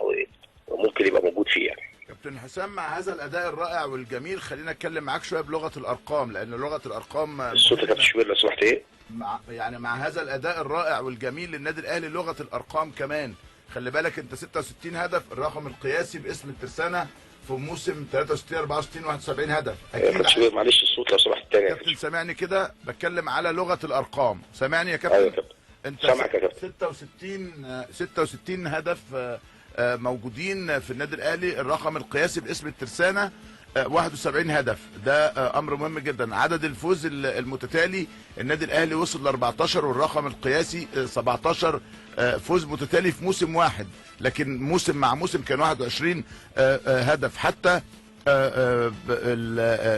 S6: ممكن يبقى موجود فيه يعني.
S3: كابتن حسام، مع هذا الاداء الرائع والجميل خلينا اتكلم معاك شويه بلغه الارقام، لان لغه الارقام
S6: الصوت يا كابتن شوبير لو سمحت ايه؟
S3: مع هذا الاداء الرائع والجميل للنادي الاهلي لغه الارقام كمان. خلي بالك انت 66 هدف، الرقم القياسي باسم الترسانه في موسم 63 64 71 هدف.
S6: كابتن شوبير معلش الصوت لو سمحت تاني.
S3: كابتن سامعني كده، بتكلم على لغه الارقام، سامعني يا كابتن؟
S6: ايوه يا كابتن
S3: انت
S6: سامعك يا كابتن.
S3: 66 هدف موجودين في النادي الاهلي، الرقم القياسي باسم الترسانه 71 هدف، ده امر مهم جدا. عدد الفوز المتتالي النادي الاهلي وصل ل 14، والرقم القياسي 17 فوز متتالي في موسم واحد، لكن موسم مع موسم كان 21 هدف. حتى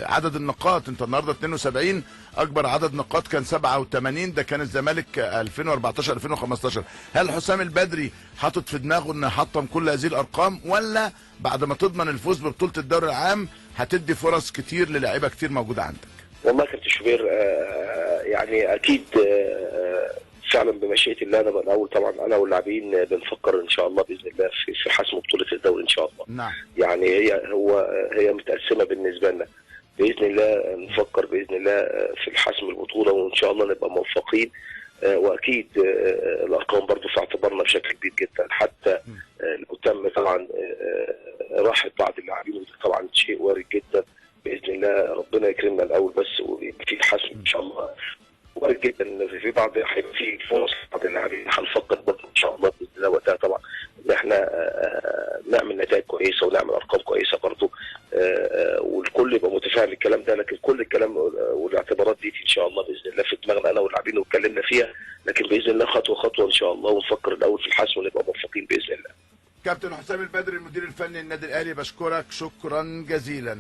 S3: عدد النقاط، انت النهارده 72، اكبر عدد نقاط كان 87، ده كان الزمالك 2014 2015. هل حسام البدري حاطط في دماغه انه يحطم كل هذه الارقام، ولا بعد ما تضمن الفوز ببطوله الدوري العام هتدي فرص كتير للاعيبه كتير موجوده عندك؟
S6: والله يا كابتن شوبير يعني اكيد فعلا بمشيئه الله انا الاول طبعا انا واللاعبين بنفكر ان شاء الله باذن الله في حسم بطوله الدوري ان شاء الله.
S3: نعم.
S6: يعني هي متقسمه بالنسبه لنا، باذن الله نفكر باذن الله في الحسم البطوله وان شاء الله نبقى موفقين، واكيد الارقام برضو في اعتبارنا بشكل كبير جدا، حتى لو تم طبعا راحه بعض اللاعبين وده طبعا شيء وارد جدا، باذن الله ربنا يكرمنا الاول بس ويبقى في حسم ان شاء الله. وارد جدا ان في بعض هيبقى في فرص بعض اللاعبين، هنفكر برضه ان شاء الله باذن الله وقتها طبعا ان احنا نعمل نتائج كويسه ونعمل ارقام كويسه برضه، والكل يبقى متفاهم الكلام ده، لكن كل الكلام والاعتبارات دي ان شاء الله باذن الله في دماغنا انا واللاعبين واتكلمنا فيها، لكن باذن الله خطوه خطوه ان شاء الله ونفكر الاول في الحسم ونبقى موفقين باذن الله.
S3: كابتن حسام البدري المدير الفني للنادي الاهلي، بشكرك شكرا جزيلا.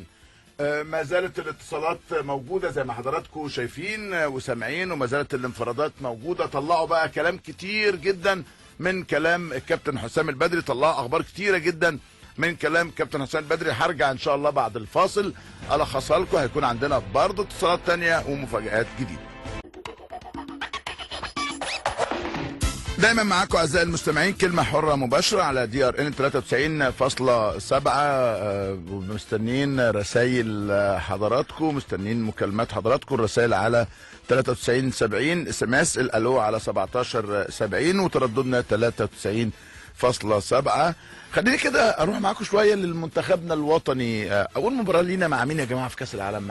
S3: ما زالت الاتصالات موجودة زي ما حضراتكم شايفين وسامعين، وما زالت الانفرادات موجودة. طلعوا بقى كلام كتير جدا من كلام الكابتن حسام البدري، طلعوا اخبار كتيرة جدا من كلام كابتن حسام بدري. هرجع ان شاء الله بعد الفاصل الخصها لكم، هيكون عندنا برضه اتصالات تانية ومفاجآت جديدة. دايما معاكم اعزائي المستمعين كلمه حره مباشره على دي ار ان 93.7. ومستنيين رسائل حضراتكم، مستنيين مكالمات حضراتكم، الرسائل على 9370 اس ام اس، الالو على 1770 وترددنا 93.7. خليني كده اروح معاكم شويه لمنتخبنا الوطني. اول مباراه لينا مع مين يا جماعه في كاس العالم؟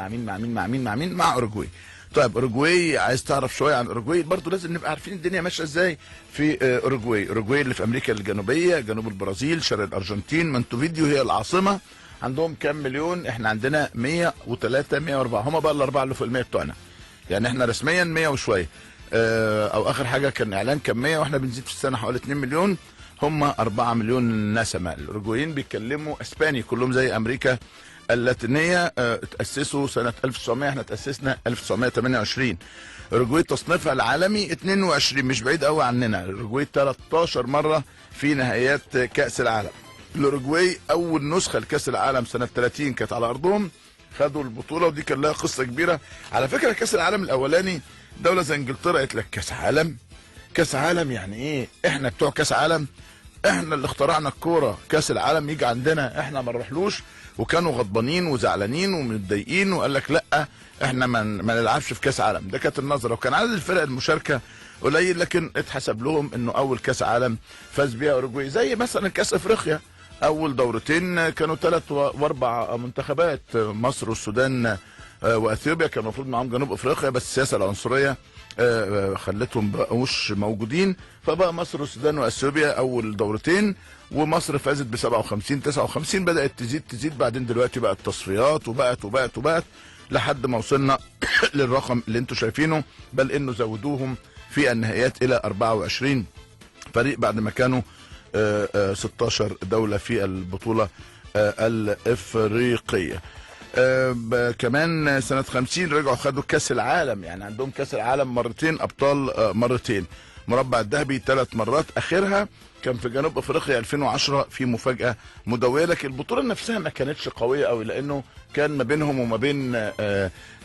S3: مع اوروجواي. طيب اوروجواي، عايز تعرف شويه عن اوروجواي؟ برضو لازم نبقى عارفين الدنيا ماشيه ازاي في اوروجواي. اوروجواي اللي في امريكا الجنوبيه، جنوب البرازيل، شرق الارجنتين، مونتفيديو هي العاصمه. عندهم كام مليون؟ احنا عندنا 103 104، هم بقى الاربعه اللي فوق ال100 بتوعنا. يعني احنا رسميا 100 وشويه، او اخر حاجه كان اعلان كان 100، واحنا بنزيد في السنه حوالي 2 مليون. هم 4 مليون نسمه. الاوروجوايين بيتكلموا اسباني كلهم زي امريكا اللاتينيه. تاسسوا سنه 1900، احنا تاسسنا 1928. اوروجواي تصنيفها العالمي 22، مش بعيد قوي عننا. الاوروجواي 13 مره في نهائيات كاس العالم. الاوروجواي اول نسخه لكاس العالم سنه 30 كانت على ارضهم، خدوا البطوله، ودي كان لها قصه كبيره. على فكره كاس العالم الاولاني دوله زي انجلترا قالت لك كاس عالم؟ كاس عالم يعني ايه؟ احنا بتوع كاس عالم، احنا اللي اخترعنا الكوره، كاس العالم يجي عندنا احنا ما نروحلوش. وكانوا غضبانين وزعلانين ومتضايقين، وقال لك لا احنا ما نلعبش في كاس عالم. ده كانت النظره، وكان عدد الفرق المشاركه قليل، لكن اتحسب لهم انه اول كاس عالم فاز بيها اوروجواي. زي مثلا كاس افريقيا، اول دورتين كانوا 3 و4 منتخبات، مصر والسودان واثيوبيا، كان المفروض معاهم جنوب افريقيا، بس السياسه العنصريه خلتهم بقوش موجودين، فبقى مصر والسودان واثيوبيا اول دورتين، ومصر فازت ب 57 59. بدات تزيد بعدين دلوقتي بقت تصفيات وبقت لحد ما وصلنا للرقم اللي انتم شايفينه، بل انه زودوهم في النهائيات الى 24 فريق بعد ما كانوا 16 دوله في البطوله الافريقيه. كمان سنة 50 رجعوا خدوا كاس العالم، يعني عندهم كاس العالم مرتين، ابطال مرتين، مربع الذهبي 3 مرات، اخرها كان في جنوب افريقيا 2010 في مفاجأة مدوية. لكن البطولة نفسها ما كانتش قوية قوي، لانه كان ما بينهم وما بين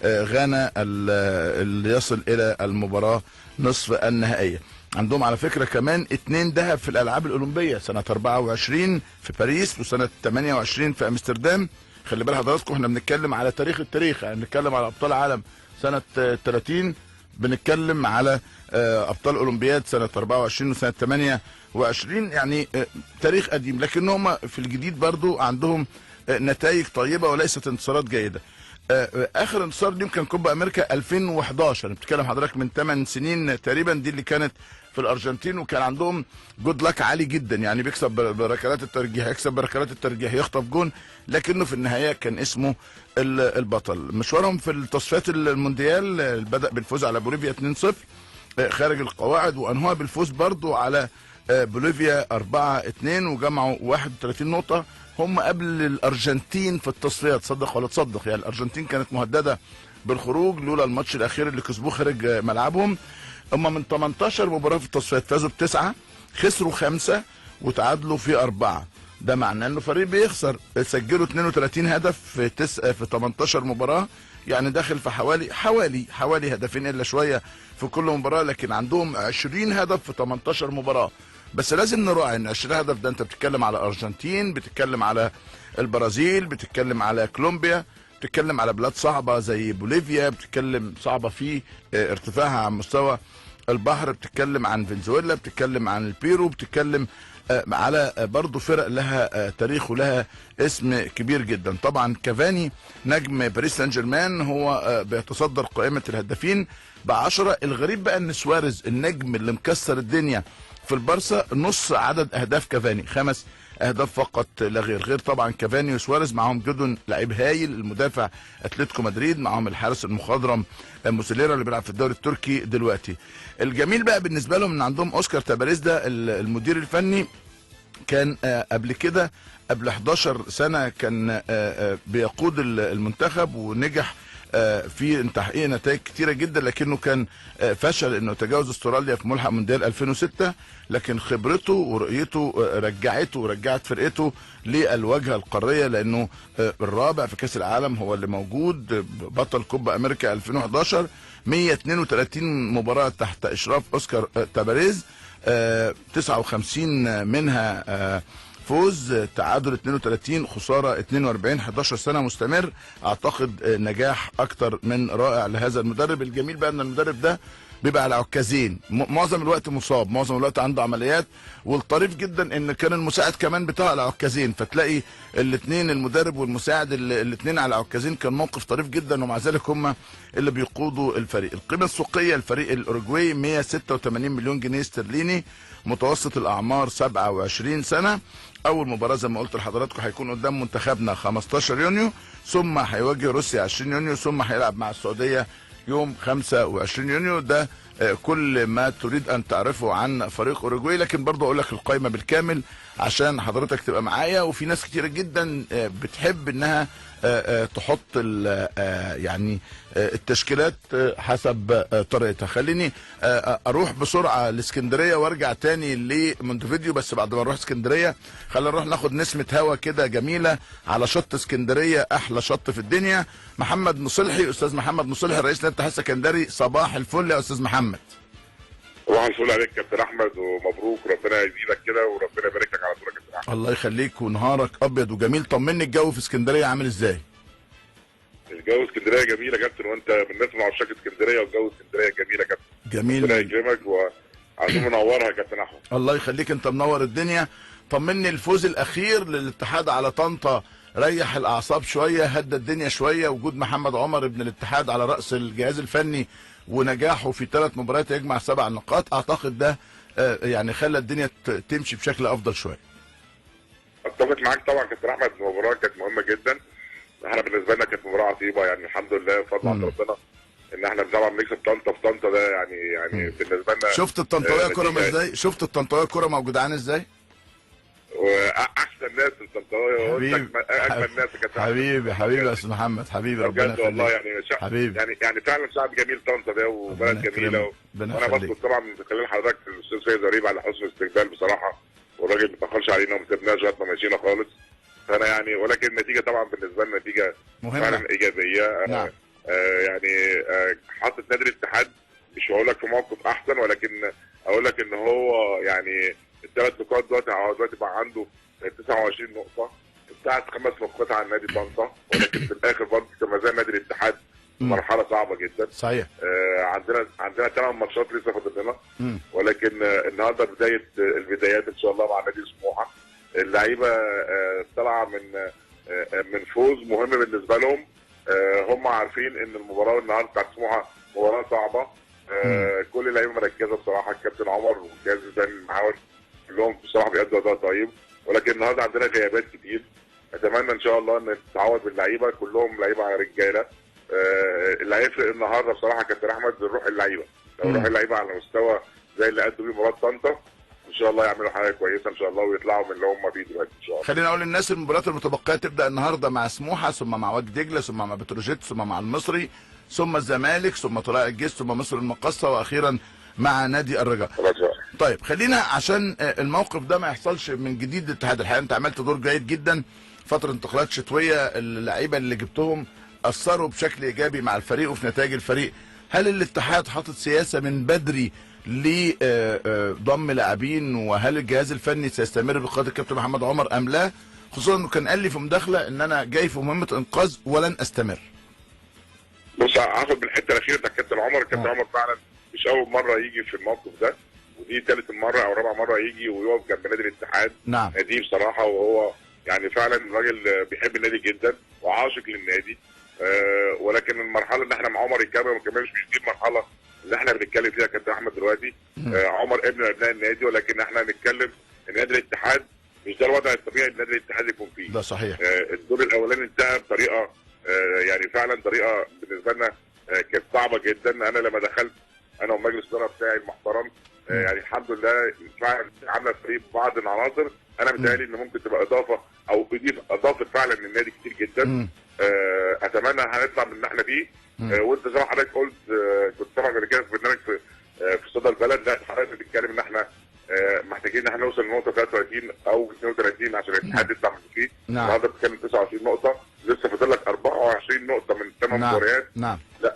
S3: غانا اللي يصل الى المباراة نصف النهائية. عندهم على فكرة كمان 2 ذهب في الالعاب الاولمبية، سنة 24 في باريس وسنة 28 في امستردام. خلي بال حضراتكم احنا بنتكلم على التاريخ، يعني بنتكلم على ابطال عالم سنه 30، بنتكلم على ابطال اولمبياد سنه 24 وسنه 28، يعني تاريخ قديم. لكن هم في الجديد برضو عندهم نتائج طيبه وليست انتصارات جيده. اخر انتصار ليهم كان كوبا امريكا 2011، بتتكلم حضرتك من 8 سنين تقريبا، دي اللي كانت في الارجنتين، وكان عندهم جود لك عالي جدا، يعني بيكسب بركلات الترجيح، يكسب بركلات الترجيح، يخطف جون، لكنه في النهايه كان اسمه البطل. مشوارهم في التصفيات المونديال بدا بالفوز على بوليفيا 2-0 خارج القواعد، وانهوا بالفوز برضو على بوليفيا 4-2 وجمعوا 31 نقطه. هم قبل الارجنتين في التصفيات، صدق ولا تصدق، يعني الارجنتين كانت مهدده بالخروج لولا الماتش الاخير اللي كسبوه خارج ملعبهم. هم من 18 مباراه في التصفيات فازوا ب9، خسروا 5 وتعادلوا في 4. ده معناه انه فريق بيخسر. سجلوا 32 هدف في 18 مباراه، يعني داخل في حوالي هدفين الا شويه في كل مباراه، لكن عندهم 20 هدف في 18 مباراه. بس لازم نراعي ان 20 هدف ده انت بتتكلم على ارجنتين، بتتكلم على البرازيل، بتتكلم على كولومبيا، بتتكلم على بلاد صعبه زي بوليفيا، بتتكلم صعبه في ارتفاعها عن مستوى البحر، بتتكلم عن فنزويلا، بتتكلم عن البيرو، بتتكلم على برضو فرق لها تاريخ ولها اسم كبير جدا. طبعا كافاني نجم باريس سان جيرمان هو بيتصدر قائمة الهدافين ب10. الغريب بقى ان سواريز النجم اللي مكسر الدنيا في البارسا نص عدد اهداف كافاني، 5 اهداف فقط لا غير طبعا كافاني وسواريز. معهم جودون لعيب هايل، المدافع اتلتيكو مدريد، معهم الحارس المخضرم موسيليرا اللي بيلعب في الدوري التركي دلوقتي. الجميل بقى بالنسبه لهم ان عندهم اوسكار تاباريز، ده المدير الفني، كان قبل كده قبل 11 سنه كان بيقود المنتخب ونجح في تحقيق نتائج كتيره جدا، لكنه كان فشل انه يتجاوز استراليا في ملحق مونديال 2006. لكن خبرته ورؤيته رجعته ورجعت فرقته للواجهه القاريه، لانه الرابع في كاس العالم هو اللي موجود، بطل كوبا امريكا 2011، 132 مباراه تحت اشراف اوسكار تاباريز، 59 منها فوز، تعادل 32، خساره 42، 11 سنه مستمر. اعتقد نجاح اكتر من رائع لهذا المدرب. الجميل بقى ان المدرب ده بيبقى على عكازين، معظم الوقت مصاب، معظم الوقت عنده عمليات، والطريف جدا ان كان المساعد كمان بتاعه على عكازين، فتلاقي الاثنين المدرب والمساعد الاثنين على عكازين. كان موقف طريف جدا، ومع ذلك هم اللي بيقودوا الفريق. القيمه السوقيه لفريق الاوروجواي 186 مليون جنيه استرليني، متوسط الاعمار 27 سنه. اول مباراه زي ما قلت لحضراتكم هيكون قدام منتخبنا 15 يونيو، ثم هيواجه روسيا 20 يونيو، ثم هيلعب مع السعوديه يوم 25 يونيو. ده كل ما تريد ان تعرفه عن فريق اوروجواي، لكن برضه اقول لك القائمه بالكامل عشان حضرتك تبقى معايا. وفي ناس كتيره جدا بتحب انها تحط يعني التشكيلات حسب طريقتها. خليني اروح بسرعه لاسكندريه وارجع تاني لمونتفيديو، بس بعد ما نروح اسكندريه خلينا نروح ناخد نسمه هوا كده جميله على شط اسكندريه، احلى شط في الدنيا. محمد مصلحي، استاذ محمد مصلحي رئيس نادي الاتحاد السكندري، صباح الفل يا استاذ محمد.
S4: صباح الفل عليك كابتن احمد، ومبروك، ربنا يزيدك كده وربنا يبارك لك على طول يا كابتن احمد.
S3: الله يخليك، ونهارك ابيض وجميل. طمني الجو في اسكندريه عامل ازاي؟
S4: الجو اسكندريه جميل يا كابتن، وانت من الناس من عشاق اسكندريه، والجو اسكندريه جميل يا كابتن.
S3: جميل،
S4: ربنا يكرمك وعايزين منورها يا كابتن احمد.
S3: الله يخليك، انت منور الدنيا. طمني الفوز الاخير للاتحاد على طنطا ريح الاعصاب شويه، هدى الدنيا شويه. وجود محمد عمر ابن الاتحاد على راس الجهاز الفني ونجاحه في 3 مباريات يجمع 7 نقاط، اعتقد ده يعني خلى الدنيا تمشي بشكل افضل شويه.
S4: اتفق معاك طبعا كابتن احمد، المباراه كانت مهمه جدا. احنا بالنسبه لنا كانت مباراه عصيبه، يعني الحمد لله بفضل عند ربنا ان احنا طبعا بنكسب طنطا في طنطا، ده يعني بالنسبه لنا.
S3: شفت الطنطاويه كوره ازاي؟ شفت الطنطاويه كوره موجوده عن ازاي؟
S4: واحسن ناس في الطنطاويه، اجمل ناس كانت.
S3: حبيبي يا استاذ محمد، حبيبي ربنا يخليك
S4: والله. يعني
S3: حبيبي،
S4: يعني فعلا شعب جميل طنطا ده، وبلد جميله. وانا بشكر طبعا من خلال حضرتك الاستاذ سيد غريب على حسن الاستقبال بصراحه، والراجل ما تاخرش علينا وما سيبناش لغايه ما مشينا خالص. فانا يعني ولكن النتيجه طبعا بالنسبه لنا نتيجه فعلا ايجابيه.
S3: نعم.
S4: يعني حاطط نادي الاتحاد، مش هقول لك في موقف احسن، ولكن اقول لك ان هو يعني ال3 نقاط دلوقتي بقى عنده 29 نقطه، ابتعد 5 نقاط عن نادي طنطا، ولكن في الاخر برضه كما زال نادي الاتحاد مرحله صعبه جدا.
S3: صحيح.
S4: عندنا 8 ماتشات لسه فاضل لنا، ولكن النهارده البدايات ان شاء الله مع نادي سموحه. اللعيبه طالعه من فوز مهم بالنسبه لهم. هم عارفين ان المباراه النهارده بتاعت سموحه مباراه صعبه. كل اللعيبه مركزه بصراحه، الكابتن عمر والجهاز الفني المحاور كلهم بصراحه بيأدوا اداء طيب، ولكن النهارده عندنا غيابات كتير. اتمنى ان شاء الله ان تتعوض باللعيبه، كلهم لعيبه رجاله. اللي هيفرق النهارده بصراحه كابتن احمد روح اللعيبه، لو روح اللعيبه على مستوى زي اللي قدوا بيه مباراه طنطا ان شاء الله يعملوا حاجه كويسه ان شاء الله، ويطلعوا من اللي هم فيه دلوقتي ان شاء الله.
S3: خلينا اقول للناس المباريات المتبقيه تبدا النهارده مع سموحه، ثم مع وادي دجله، ثم مع بتروجيت، ثم مع المصري، ثم الزمالك، ثم طلائع الجيش، ثم مصر المقاصه، واخيرا مع نادي الرجاء. طيب خلينا عشان الموقف ده ما يحصلش من جديد الاتحاد. الحقيقه انت عملت دور جيد جدا فتره انتقالات شتويه، اللعيبه اللي جبتهم اثروا بشكل ايجابي مع الفريق وفي نتائج الفريق. هل الاتحاد حاطط سياسه من بدري لضم لاعبين، وهل الجهاز الفني سيستمر بقياده الكابتن محمد عمر ام لا؟ خصوصا انه كان قال لي في مداخله ان انا جاي في مهمه انقاذ ولن استمر.
S4: بص هاخد من الحته الاخيره بتاع الكابتن عمر. الكابتن عمر فعلا مش اول مره يجي في الموقف ده، ودي ثالث مره او رابع مره يجي ويقف جنب نادي الاتحاد.
S3: نعم.
S4: دي بصراحه، وهو يعني فعلا راجل بيحب النادي جدا وعاشق للنادي. ولكن المرحله اللي احنا مع عمر يكمل ما كملش، مش دي المرحله اللي احنا بنتكلم فيها كابتن احمد دلوقتي. عمر ابن ابناء النادي، ولكن احنا هنتكلم ان نادي الاتحاد مش ده الوضع الطبيعي اللي نادي الاتحاد يكون فيه.
S3: ده صحيح.
S4: الدور الاولاني انتهى بطريقه يعني فعلا طريقه بالنسبه لنا كانت صعبه جدا. انا لما دخلت انا ومجلس الاداره بتاعي المحترم يعني الحمد لله فعلا عملنا فريق بعض العناصر انا متهيألي ان ممكن تبقى اضافه او تضيف اضافه فعلا للنادي كتير جدا. اتمنى هنطلع من اللي احنا فيه وانت زي ما حضرتك قلت كنت سامع قبل كده في برنامج في صدى البلد، لا حضرتك بتتكلم ان احنا محتاجين ان احنا نوصل لنقطه 33 او 32 عشان الاتحاد يطلع فيه.
S3: نعم.
S4: النهارده بتتكلم 29 نقطه، لسه فاضل لك 24 نقطه من 8
S3: نعم.
S4: مباريات.
S3: نعم.
S4: لا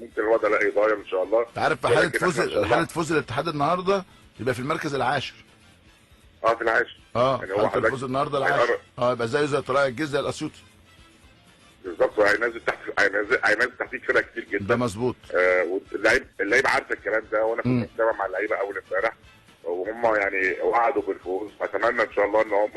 S4: ممكن الوضع لا يتغير ان شاء الله.
S3: عارف في حاله فوز الاتحاد النهارده يبقى في المركز العاشر.
S4: في العاشر.
S3: يعني هو حاله فوز النهارده العاشر. يبقى زي طلائع الجيش زي الاسيوطي.
S4: بالظبط، وهينزل تحت هينزل تحتيك فرق كتير جدا.
S3: ده مظبوط.
S4: واللعيبه عارفه الكلام ده، وانا كنت متابع مع اللعيبه اول امبارح وهم يعني وعدوا بالفوز. اتمنى ان شاء الله ان هم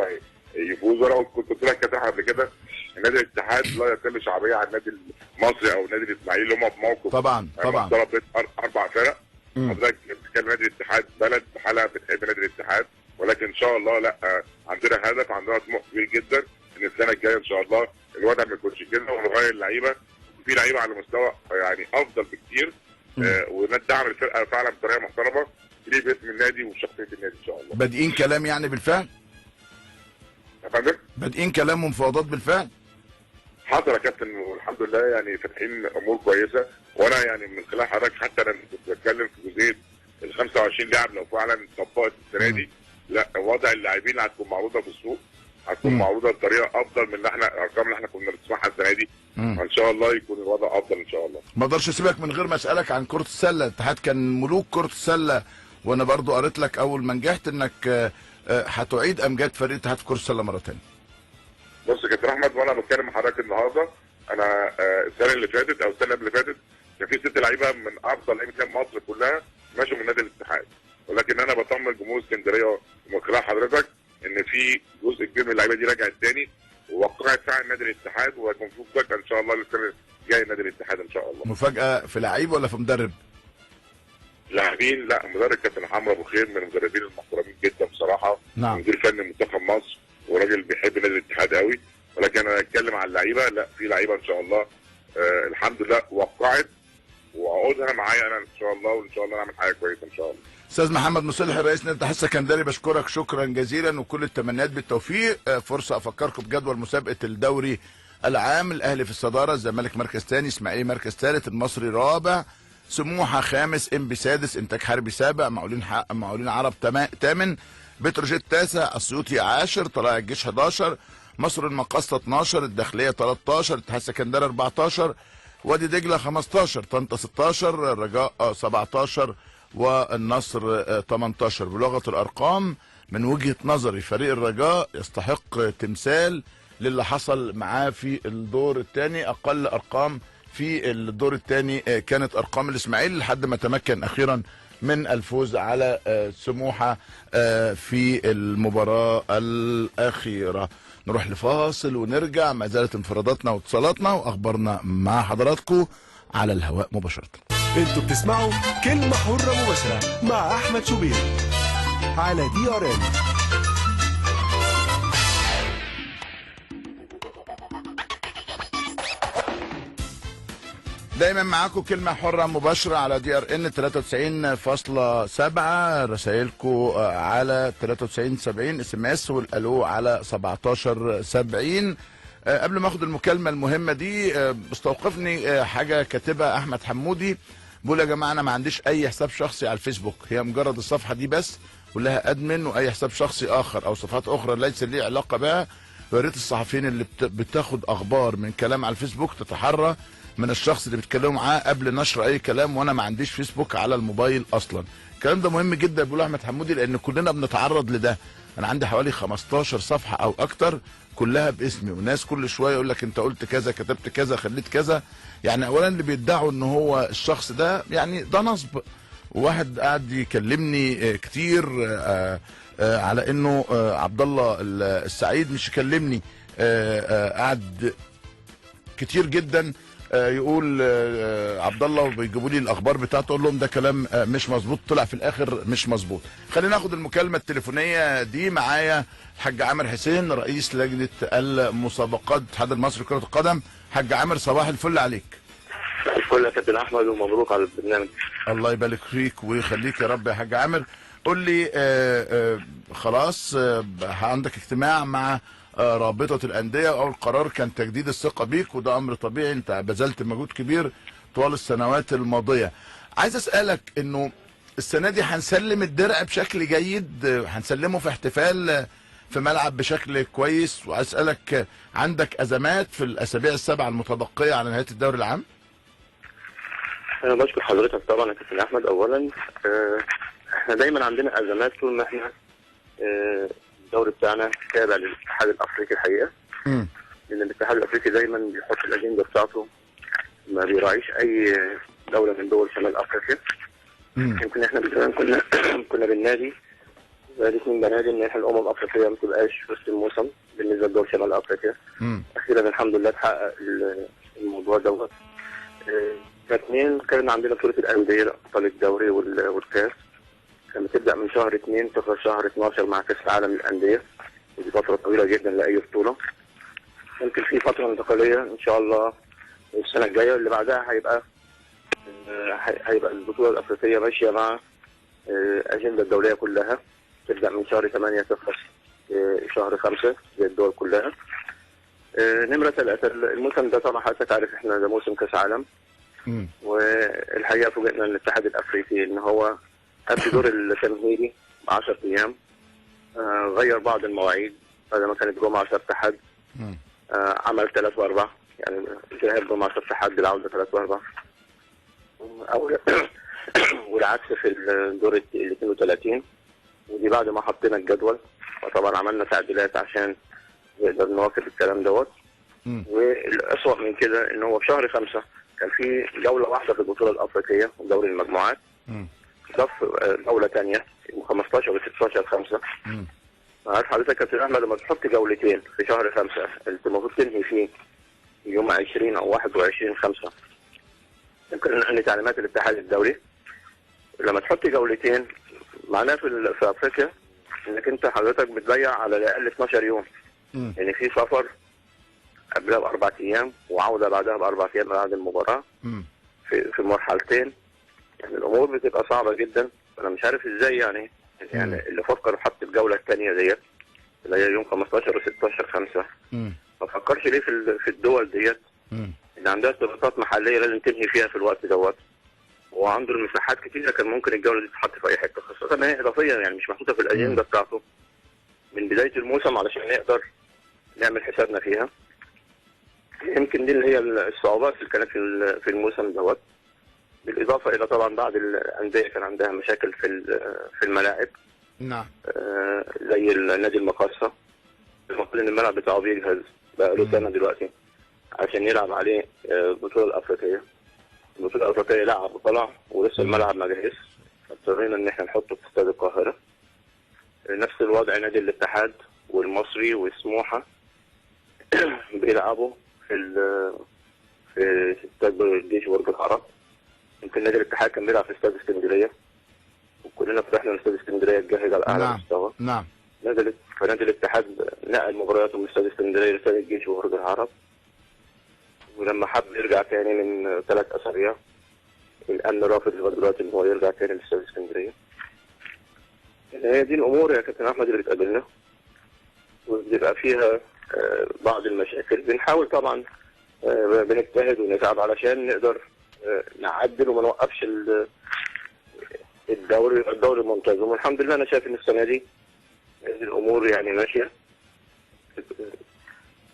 S4: يفوزوا. انا كنت قلت لك كده قبل كده، النادي الاتحاد لا يقل شعبيه عن النادي المصري او النادي الاسماعيلي اللي هم في موقف.
S3: طبعا.
S4: ضربت 4 فرق. حضرتك بتتكلم نادي الاتحاد بلد بحالها بتحب نادي الاتحاد، ولكن ان شاء الله لا عندنا هدف، عندنا طموح كبير جدا ان السنه الجايه ان شاء الله الوضع ما يكونش كده، ونغير اللعيبه. في لعيبه على مستوى يعني افضل بكتير، وندعم الفرقه فعلا بطريقه محترمه ليه باسم النادي وشخصيه النادي ان شاء الله.
S3: بادئين كلام يعني بالفعل؟
S4: يا فندم؟
S3: بادئين كلام ومفاوضات بالفعل؟
S4: حاضر يا كابتن، والحمد لله يعني فاتحين امور كويسه. وانا يعني من خلال حضرتك حتى انا كنت بتكلم في جزئيه ال 25 لاعب لو فعلا طبقت السنه دي، لا وضع اللاعبين اللي هتكون معروضه في السوق هتكون معروضه بطريقه افضل من اللي احنا الارقام اللي احنا كنا بنسمعها السنه دي. وان شاء الله يكون الوضع افضل ان شاء الله.
S3: ما اقدرش اسيبك من غير ما اسالك عن كره السله. الاتحاد كان ملوك كره السله، وانا برضو قريت لك اول ما نجحت انك هتعيد امجاد فريق الاتحاد في كره السله مره ثانيه.
S4: بص يا كابتن احمد، وانا بتكلم مع حضرتك النهارده، انا السنه اللي فاتت او السنه اللي فاتت كان في 6 لعيبه من افضل لعيبه مصر كلها ماشوا من نادي الاتحاد، ولكن انا بطمن جمهور اسكندريه من خلال حضرتك ان في جزء كبير من اللعيبه دي رجعت تاني ووقعت فعلا نادي الاتحاد، وهيكون في مفاجاه ان شاء الله للسنه الجايه نادي الاتحاد ان شاء الله.
S3: مفاجاه في لعيب ولا في مدرب؟
S4: لاعبين، لا مدرب كابتن حمرو ابو خير من المدربين المحترمين جدا بصراحه.
S3: نعم.
S4: مدير فني منتخب مصر وراجل بيحب نادي الاتحاد قوي، ولكن انا اتكلم عن اللعيبه، لا في لعيبه ان شاء الله الحمد لله وقعت وعقودها معايا انا ان شاء الله، وان شاء الله نعمل حاجه كويسه ان شاء الله.
S3: استاذ محمد مصلحي رئيس نادي الاتحاد السكندري، بشكرك شكرا جزيلا وكل التمنيات بالتوفيق. فرصه افكركم بجدول مسابقه الدوري العام. الاهلي في الصداره، الزمالك مركز ثاني، اسماعيلي مركز ثالث، المصري رابع، سموحه خامس، انبي سادس، انتاج حربي سابع، مقاولين عرب ثامن، بتروجيت تاسع، اسيوطي عاشر، طلائع الجيش 11، مصر المقاصه 12، الداخليه 13، الاتحاد السكندري 14، وادي دجله 15، طنطا 16، الرجاء 17 والنصر 18. بلغه الارقام من وجهه نظري فريق الرجاء يستحق تمثال للي حصل معاه في الدور الثاني. اقل ارقام في الدور الثاني كانت ارقام الاسماعيلي لحد ما تمكن اخيرا من الفوز على سموحه في المباراه الاخيره. نروح لفاصل ونرجع، ما زالت انفراداتنا واتصالاتنا واخبارنا مع حضراتكم على الهواء مباشره.
S2: انتوا بتسمعوا كلمة حرة مباشرة مع احمد شوبير على DRN.
S3: دايما معاكم كلمة حرة مباشرة على DRN 93.7. رسائلكم على 9370 SMS والالو على 1770. قبل ما اخد المكالمة المهمة دي استوقفني حاجة كاتبها احمد حمودي، بيقول يا جماعة انا ما عنديش اي حساب شخصي على الفيسبوك، هي مجرد الصفحة دي بس ولها ادمن، واي حساب شخصي اخر او صفحات اخرى ليس لي علاقة بها. يا ريت الصحفيين اللي بتاخد اخبار من كلام على الفيسبوك تتحرى من الشخص اللي بيتكلموا معاه قبل نشر اي كلام، وانا ما عنديش فيسبوك على الموبايل اصلا. الكلام ده مهم جدا بيقول احمد حمودي، لان كلنا بنتعرض لده. انا عندي حوالي 15 صفحه او اكتر كلها باسمي، والناس كل شويه يقول لك انت قلت كذا، كتبت كذا، خليت كذا. يعني اولا اللي بيدعوا ان هو الشخص ده يعني ده نصب. وواحد قاعد يكلمني كتير على انه عبد الله السعيد مش يكلمني، قاعد كتير جدا يقول عبد الله وبيجيبوا لي الاخبار بتاعته، اقول لهم ده كلام مش مظبوط، طلع في الاخر مش مظبوط. خلينا ناخد المكالمه التليفونيه دي. معايا الحاج عامر حسين رئيس لجنه المسابقات الاتحاد المصري لكره القدم. حاج عامر صباح الفل عليك.
S6: الفل يا كابتن احمد ومبروك على البرنامج.
S3: الله يبارك فيك ويخليك يا رب يا حاج عامر. قول لي خلاص عندك اجتماع مع رابطه الانديه، او القرار كان تجديد الثقه بيك، وده امر طبيعي، انت بذلت مجهود كبير طوال السنوات الماضيه. عايز اسالك انه السنه دي هنسلم الدرع بشكل جيد، هنسلمه في احتفال في ملعب بشكل كويس، وعايز اسالك عندك ازمات في الاسابيع السبعه المتبقيه على نهايه الدوري العام؟
S6: انا بشكر حضرتك طبعا يا كابتن احمد. اولا احنا دايما عندنا ازمات طول ما احنا الدوري بتاعنا تابع للاتحاد الافريقي الحقيقه. لان الاتحاد الافريقي دايما بيحط الاجنده بتاعته، ما بيراعيش اي دوله من دول شمال افريقيا. يمكن احنا زمان كنا بالنادي الاثنين بنادي ان احنا الامم الافريقيه ما تبقاش في وسط الموسم بالنسبه لدول شمال افريقيا. اخيرا الحمد لله اتحقق الموضوع دوت. اثنين كان عندنا بطوله الانديه ابطال الدوري والكاس، كانت بتبدا من شهر 2 تخلص شهر 12 مع كاس العالم للانديه، ودي فتره طويله جدا لاي بطوله. ممكن في فتره انتقاليه ان شاء الله السنه الجايه اللي بعدها هيبقى البطوله الافريقيه ماشيه مع الاجنده الدوليه كلها، تبدا من شهر 8 تخلص شهر 5 زي الدول كلها. نمره 3 الموسم ده طبعا حضرتك عارف احنا ده موسم كاس عالم. والحقيقه فوجئنا ان الاتحاد الافريقي ان هو قبل دور التمهيدي ب 10 ايام غير بعض المواعيد، بدل ما كانت جمعه سبت حد عمل 3 و4، يعني الذهاب جمعه سبت حد، العوده 3 و4 والعكس في الدور ال 32. ودي بعد ما حطينا الجدول، وطبعا عملنا تعديلات عشان نقدر نواكب الكلام دوت. والأسوأ من كده ان هو في شهر 5 كان في جوله واحده في البطوله الافريقيه ودوري المجموعات، ضاف جوله ثانيه 15 و 16 5. عارف حضرتك يا كابتن احمد لما تحط جولتين في شهر 5 انت المفروض تنهي فيه يوم 20 او 21/5، يمكن ان تعليمات الاتحاد الدولي لما تحط جولتين معناه في افريقيا انك انت حضرتك بتضيع على الاقل 12 يوم. يعني في سفر قبلها ب4 ايام وعوده بعدها ب4 ايام بعد المباراه في مرحلتين. يعني الامور بتبقى صعبه جدا. انا مش عارف ازاي يعني اللي فكر حط الجوله الثانيه ديت اللي هي يوم 15 و16/5 ما فكرش ليه في الدول ديت اللي عندها ارتباطات محليه لازم تنهي فيها في الوقت دوت، وعنده المساحات كتيره كان ممكن الجوله دي تتحط في اي حته، خاصه ان هي اضافيه يعني مش محطوطه في الاجنده بتاعته من بدايه الموسم علشان نقدر نعمل حسابنا فيها. يمكن دي اللي هي الصعوبات اللي كانت في الموسم دوت، بالاضافه الى طبعا بعض الانديه كان عندها مشاكل في الملاعب.
S3: نعم.
S6: زي النادي المقاصه المفروض ان الملعب بتاعه بيجهز بقى له سنه دلوقتي عشان يلعب عليه البطوله الافريقيه. البطوله الافريقيه لعب وطلع ولسه الملعب ما جهزش، فاضطرينا ان احنا نحطه في استاد القاهره. نفس الوضع نادي الاتحاد والمصري والسموحه بيلعبوا في استاد الجيش وبرج العرب. يمكن نادي الاتحاد كان بيلعب في استاد اسكندريه وكلنا فرحنا ان استاد اسكندريه اتجهز على اعلى مستوى.
S3: نعم.
S6: فنادي الاتحاد نقل مبارياته من استاد اسكندريه لاستاد الجيش وبرج العرب، ولما حب يرجع تاني من 3 اسابيع الامن رافض لغايه دلوقتي ان هو يرجع تاني لاستاد اسكندريه. هي دي الامور يا كابتن احمد اللي بتقابلنا وبيبقى فيها بعض المشاكل. بنحاول طبعا بنجتهد ونتعب علشان نقدر نعدل وما نوقفش الدوري منتظم. والحمد لله انا شايف ان السنه دي الامور يعني ماشيه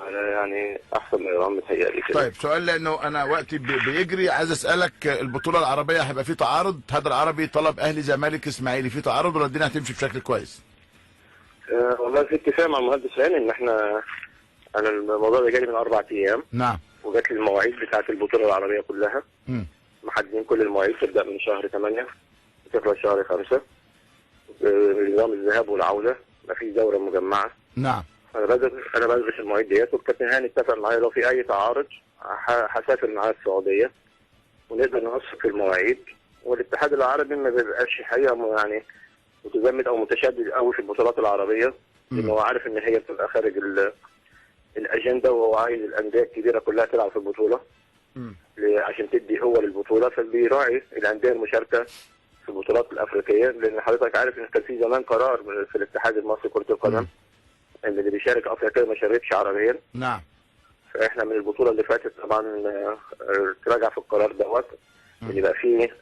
S6: على يعني احسن ما يرام متهيألي كده.
S3: طيب سؤال لانه انا وقتي بيجري، عايز اسالك البطوله العربيه هيبقى في تعارض؟ الاتحاد العربي طلب اهلي زمالك اسماعيلي، في تعارض ولا الدنيا هتمشي بشكل كويس؟
S6: والله في اتفاق مع المهندس راني ان انا الموضوع ده جالي من 4 ايام.
S3: نعم.
S6: وجات لي المواعيد بتاعت البطوله العربيه كلها. محددين كل المواعيد تبدا من شهر 8 وتخلص شهر 5 بنظام الذهاب والعوده، ما فيش دوره مجمعه.
S3: نعم.
S6: انا بدرس المواعيد ديت، والكابتن هاني اتفق معايا لو في اي تعارض هسافر معاه السعوديه ونقدر ننسق في المواعيد. والاتحاد العربي ما بيبقاش حقيقه يعني متزمت او متشدد قوي في البطولات العربيه، لان هو عارف ان هي بتبقى خارج الاجنده، وهو عايز الانديه الكبيره كلها تلعب في البطوله عشان تدي هو للبطوله، فبيراعي الانديه المشاركه في البطولات الافريقيه. لان حضرتك عارف ان كان في زمان قرار في الاتحاد المصري كره القدم ان اللي بيشارك افريقيا ما شاركش عربيا.
S3: نعم.
S6: احنا من البطوله اللي فاتت طبعا تراجع في القرار دوت ان يبقى فيه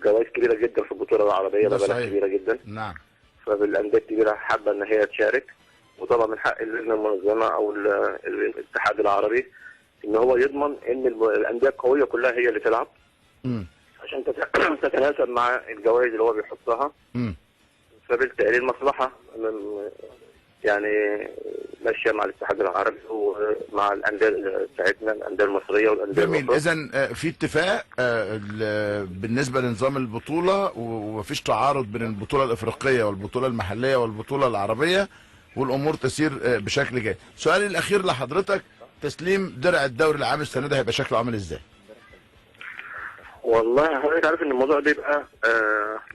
S6: جوائز كبيره جدا في البطوله العربيه، مبالغ كبيره جدا.
S3: نعم.
S6: فبالانديه الكبيره حابه ان هي تشارك، وطبعا من حق اللجنه المنظمه او الاتحاد العربي ان هو يضمن ان الانديه القويه كلها هي اللي تلعب عشان تتناسب مع الجوائز اللي هو بيحطها. فبالتالي المصلحه يعني ماشيه مع الاتحاد العربي ومع الانديه بتاعتنا، الانديه المصريه والانديه
S3: جميل. اذا في اتفاق بالنسبه لنظام البطوله، ومفيش تعارض بين البطوله الافريقيه والبطوله المحليه والبطوله العربيه، والامور تسير بشكل جيد. سؤالي الاخير لحضرتك، تسليم درع الدوري العام السنه ده هيبقى شكله عامل ازاي؟
S6: والله حضرتك عارف ان الموضوع ده يبقى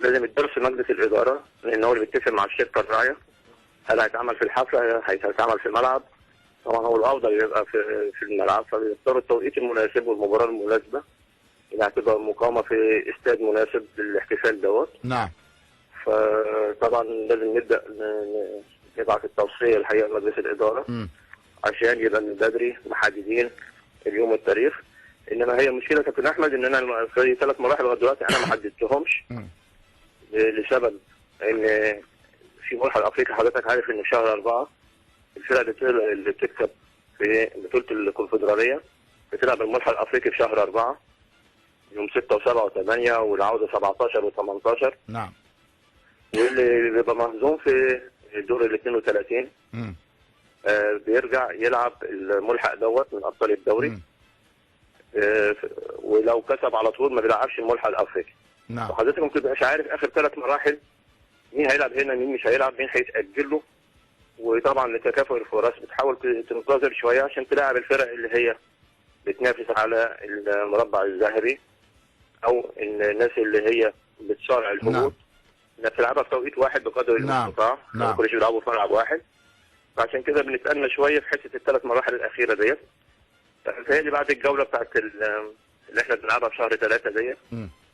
S6: لازم يدرس في مجلس الاداره، لان هو اللي بيتفق مع الشركه الراعيه هل هيتعمل في الحفله، هيتعمل في الملعب. طبعا هو الافضل يبقى في الملعب، فبيختاروا التوقيت المناسب والمباراه المناسبه اللي هتبقى مقامه في استاد مناسب للاحتفال دوت.
S3: نعم.
S6: فطبعا لازم نبدا نبعت التوصيه الحقيقه لمجلس الاداره عشان يبقى من بدري محددين اليوم والتاريخ. انما هي مشكله كابتن احمد ان انا في 3 مراحل لغايه دلوقتي انا ما حددتهمش لسبب ان في ملحق افريقيا حضرتك عارف ان في شهر 4 الفرق اللي بتكسب في بطوله الكونفدراليه بتلعب الملحق الافريقي في شهر 4 يوم 6 و7 و8 والعوده 17 و18.
S3: نعم.
S6: واللي بيبقى مهزوم في الدور ال 32 بيرجع يلعب الملحق دوت من ابطال الدوري. ولو كسب على طول ما بيلعبش الملحق الافريقي.
S3: نعم.
S6: وحضرتك ما بتبقاش عارف اخر 3 مراحل مين هيلعب هنا مين مش هيلعب، مين هيتاجل له. وطبعا لتكافؤ الفرص بتحاول تنتظر شويه عشان تلاعب الفرق اللي هي بتنافس على المربع الذهبي او الناس اللي هي بتصارع الهبوط. انها تلعبها في توقيت واحد بقدر المستطاع. ما كلش بيلعبوا في ملعب واحد. فعشان كده بنتأنى شويه في حته ال3 مراحل الاخيره ديت. فهي بعد الجوله بتاعت اللي احنا بنلعبها في شهر 3 ديت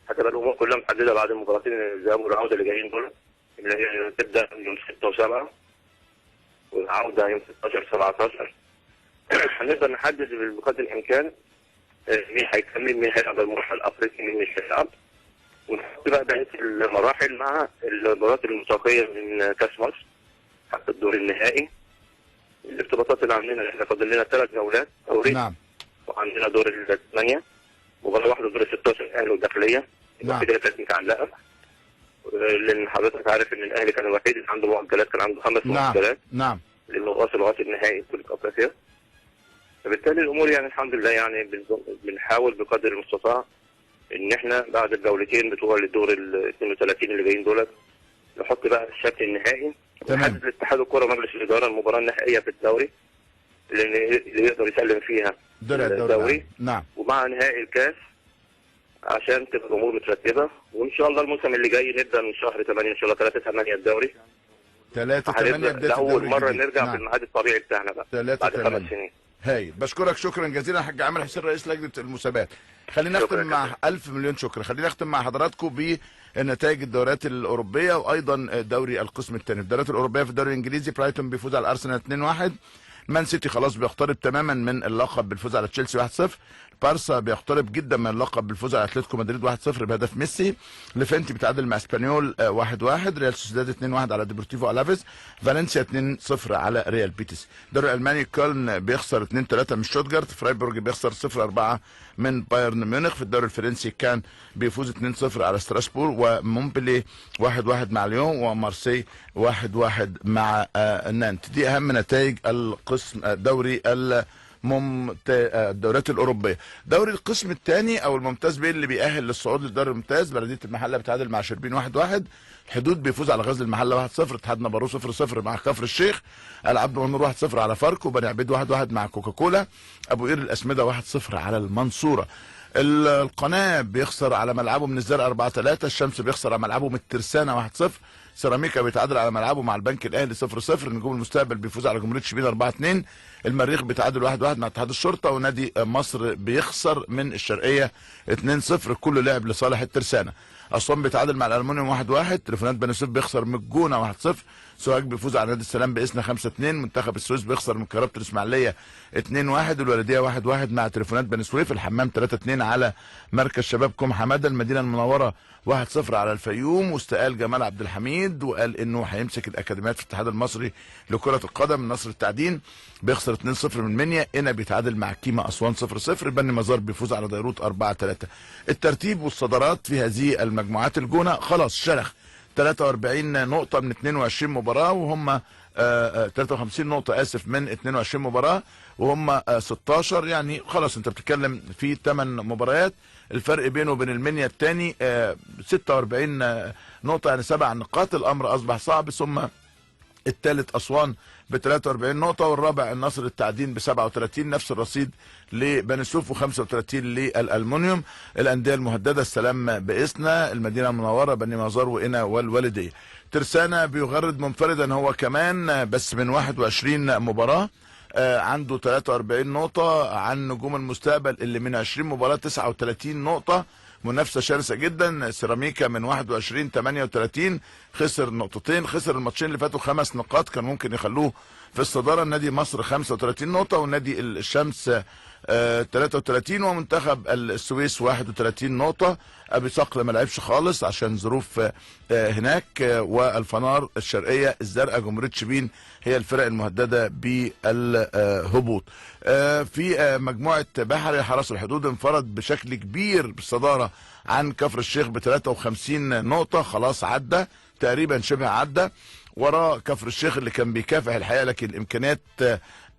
S6: هتبقى الامور كلها محدده بعد المباراتين الذهاب والعوده اللي جايين دول، اللي هي تبدا يوم 6 و7 والعوده يوم 16 17. هنقدر نحدد بقدر الامكان مين هيكمل، مين هيلعب المرحله الافريقي، مين مش هيلعب، ونحط بقى بقيه المراحل مع المباريات المتبقيه من كاس مصر حتى الدور النهائي. الارتباطات اللي عندنا احنا فاضل لنا 3 جولات دوري.
S3: نعم.
S6: وعندنا دور ال8 مباراه واحده دور ال16 الاهلي والداخليه.
S3: نعم.
S6: الوحيده كانت متعلقه لان حضرتك عارف ان الاهلي كان الوحيد اللي عنده مؤجلات، كان عنده 5 مؤجلات.
S3: نعم.
S6: لانه واصل لغايه النهائي بطوله افريقيا. فبالتالي الامور يعني الحمد لله يعني بنحاول بقدر المستطاع ان احنا بعد الجولتين بتوع الدور ال 32 اللي جايين دولت نحط بقى الشكل النهائي.
S3: تمام.
S6: الاتحاد الكره ومجلس الاداره المباراه النهائيه في الدوري اللي يقدر يسلم فيها
S3: درع الدوري. نعم.
S6: ومع نهائي الكاس عشان تبقى الامور مترتبه. وان شاء الله الموسم اللي جاي نبدا من شهر 8 ان شاء الله 3/8 الدوري.
S3: 3/8 بدايه
S6: اول مره نرجع في الميعاد الطبيعي بتاعنا بقى بعد 5 سنين.
S3: هايل. بشكرك شكرا جزيلا حاج عامر حسين رئيس لجنه المسابقات. خلينا نختم مع 1000 مليون شكر. خلينا نختم مع حضراتكم بنتائج الدوريات الاوروبيه وايضا دوري القسم الثاني. الدوريات الاوروبيه في الدوري الانجليزي برايتون بيفوز على الارسنال 2-1. مان سيتي خلاص بيقترب تماما من اللقب بالفوز على تشيلسي 1-0. بارسا بيقترب جدا من اللقب بالفوز على اتلتيكو مدريد 1-0 بهدف ميسي. ليفنتي بيتعادل مع اسبانيول 1-1. ريال سوسيداد 2-1 على ديبورتيفو الافيز. فالنسيا 2-0 على ريال بيتيس. الدوري الالماني كولن بيخسر 2-3 من شوتجارت. فرايبورج بيخسر 0-4 من بايرن ميونخ. في الدوري الفرنسي كان بيفوز 2-0 على ستراسبور. ومونبلي 1-1 مع ليون. ومارسي 1-1 مع نانت. دي اهم نتائج القسم الدوري الدوريات الاوروبيه. دوري القسم الثاني او الممتاز بيه اللي بيأهل للصعود للدوري الممتاز، بلديه المحله بتعادل مع شربين 1-1. الحدود بيفوز على غزل المحله 1-0. اتحاد نابورو 0-0 مع كفر الشيخ. العبد والنور 1-0 على فاركو. بني عبيد 1-1 مع كوكاكولا. ابو قير الاسمده 1-0 على المنصوره. القناه بيخسر على ملعبه من الزرقاء 4-3. الشمس بيخسر على ملعبه من الترسانه 1-0. سيراميكا بيتعادل على ملعبه مع البنك الاهلي 0-0. نجوم المستقبل بيفوز على جمهوريه شبين 4-2. المريخ بيتعادل 1-1 مع اتحاد الشرطه. ونادي مصر بيخسر من الشرقيه 2-0. كله لعب لصالح الترسانه. اسوان بيتعادل مع الالمونيوم 1-1. تليفونات بني سويف بيخسر من الجونه 1-0. سوهاج بيفوز على نادي السلام باسنا 5-2. منتخب السويس بيخسر من كهرباء الاسماعيليه 2-1. الولديه 1-1 مع تليفونات بني سويف. الحمام 3-2 على مركز شباب كوم حماده. المدينه المنوره 1-0 على الفيوم. واستقال جمال عبد الحميد وقال انه هيمسك الاكاديميات في الاتحاد المصري لكره القدم. نصر التعدين بيخسر 2-0 من منيا. قنا بيتعادل مع كيما اسوان 0-0. بني مزار بيفوز على ديروت 4-3. الترتيب والصدارات في هذه المجموعات: الجونه خلاص شرخ 43 نقطه من 22 مباراه وهم 53 نقطه اسف من 22 مباراه وهم 16. يعني خلاص انت بتتكلم في 8 مباريات. الفرق بينه وبين المنيا الثاني 46 نقطه يعني 7 نقاط. الامر اصبح صعب. ثم الثالث اسوان ب 43 نقطه والرابع النصر التعدين ب 37 نفس الرصيد لبني سويف و35 للالمونيوم. الانديه المهدده: السلام باسنا، المدينه المنوره، بني مزار وقنا والوالديه. ترسانه بيغرد منفردا هو كمان بس من 21 مباراه عنده 43 نقطه عن نجوم المستقبل اللي من 20 مباراه 39 نقطه. منافسه شرسه جدا. سيراميكا من 21 38 خسر نقطتين. خسر الماتشين اللي فاتوا 5 نقاط كان ممكن يخلوه في الصداره. نادي مصر 35 نقطه ونادي الشمس 33 ومنتخب السويس 31 نقطه. ابي صقر ما لعبش خالص عشان ظروف هناك. والفنار الشرقيه الزرقاء جمهوريه شبين هي الفرق المهدده بالهبوط. في مجموعه بحري حرس الحدود انفرد بشكل كبير بالصداره عن كفر الشيخ ب 53 نقطه. خلاص عدى تقريبا شبه عدى. وراه كفر الشيخ اللي كان بيكافح الحقيقه لكن الامكانيات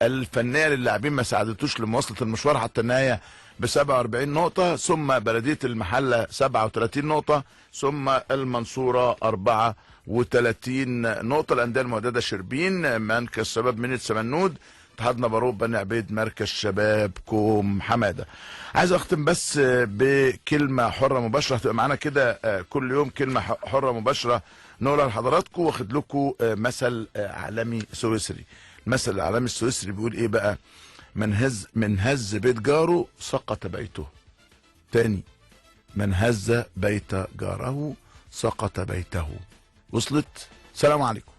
S3: الفنيه للاعبين ما ساعدتوش لمواصله المشوار حتى النهايه ب 47 نقطه. ثم بلديه المحله 37 نقطه. ثم المنصوره 34 نقطه. الانديه المهدده: شربين، مركز شباب منيا سمنود، اتحاد نبروت، بني عبيد، مركز شباب كوم حماده. عايز اختم بس بكلمه حره مباشره هتبقى معانا كده كل يوم كلمه حره مباشره نقولها لحضراتكم. واخد لكم مثل عالمي سويسري. المثل العالمي السويسري بيقول ايه بقى؟ من هز بيت جاره سقط بيته. تاني: من هز بيت جاره سقط بيته. وصلت؟ سلام عليكم.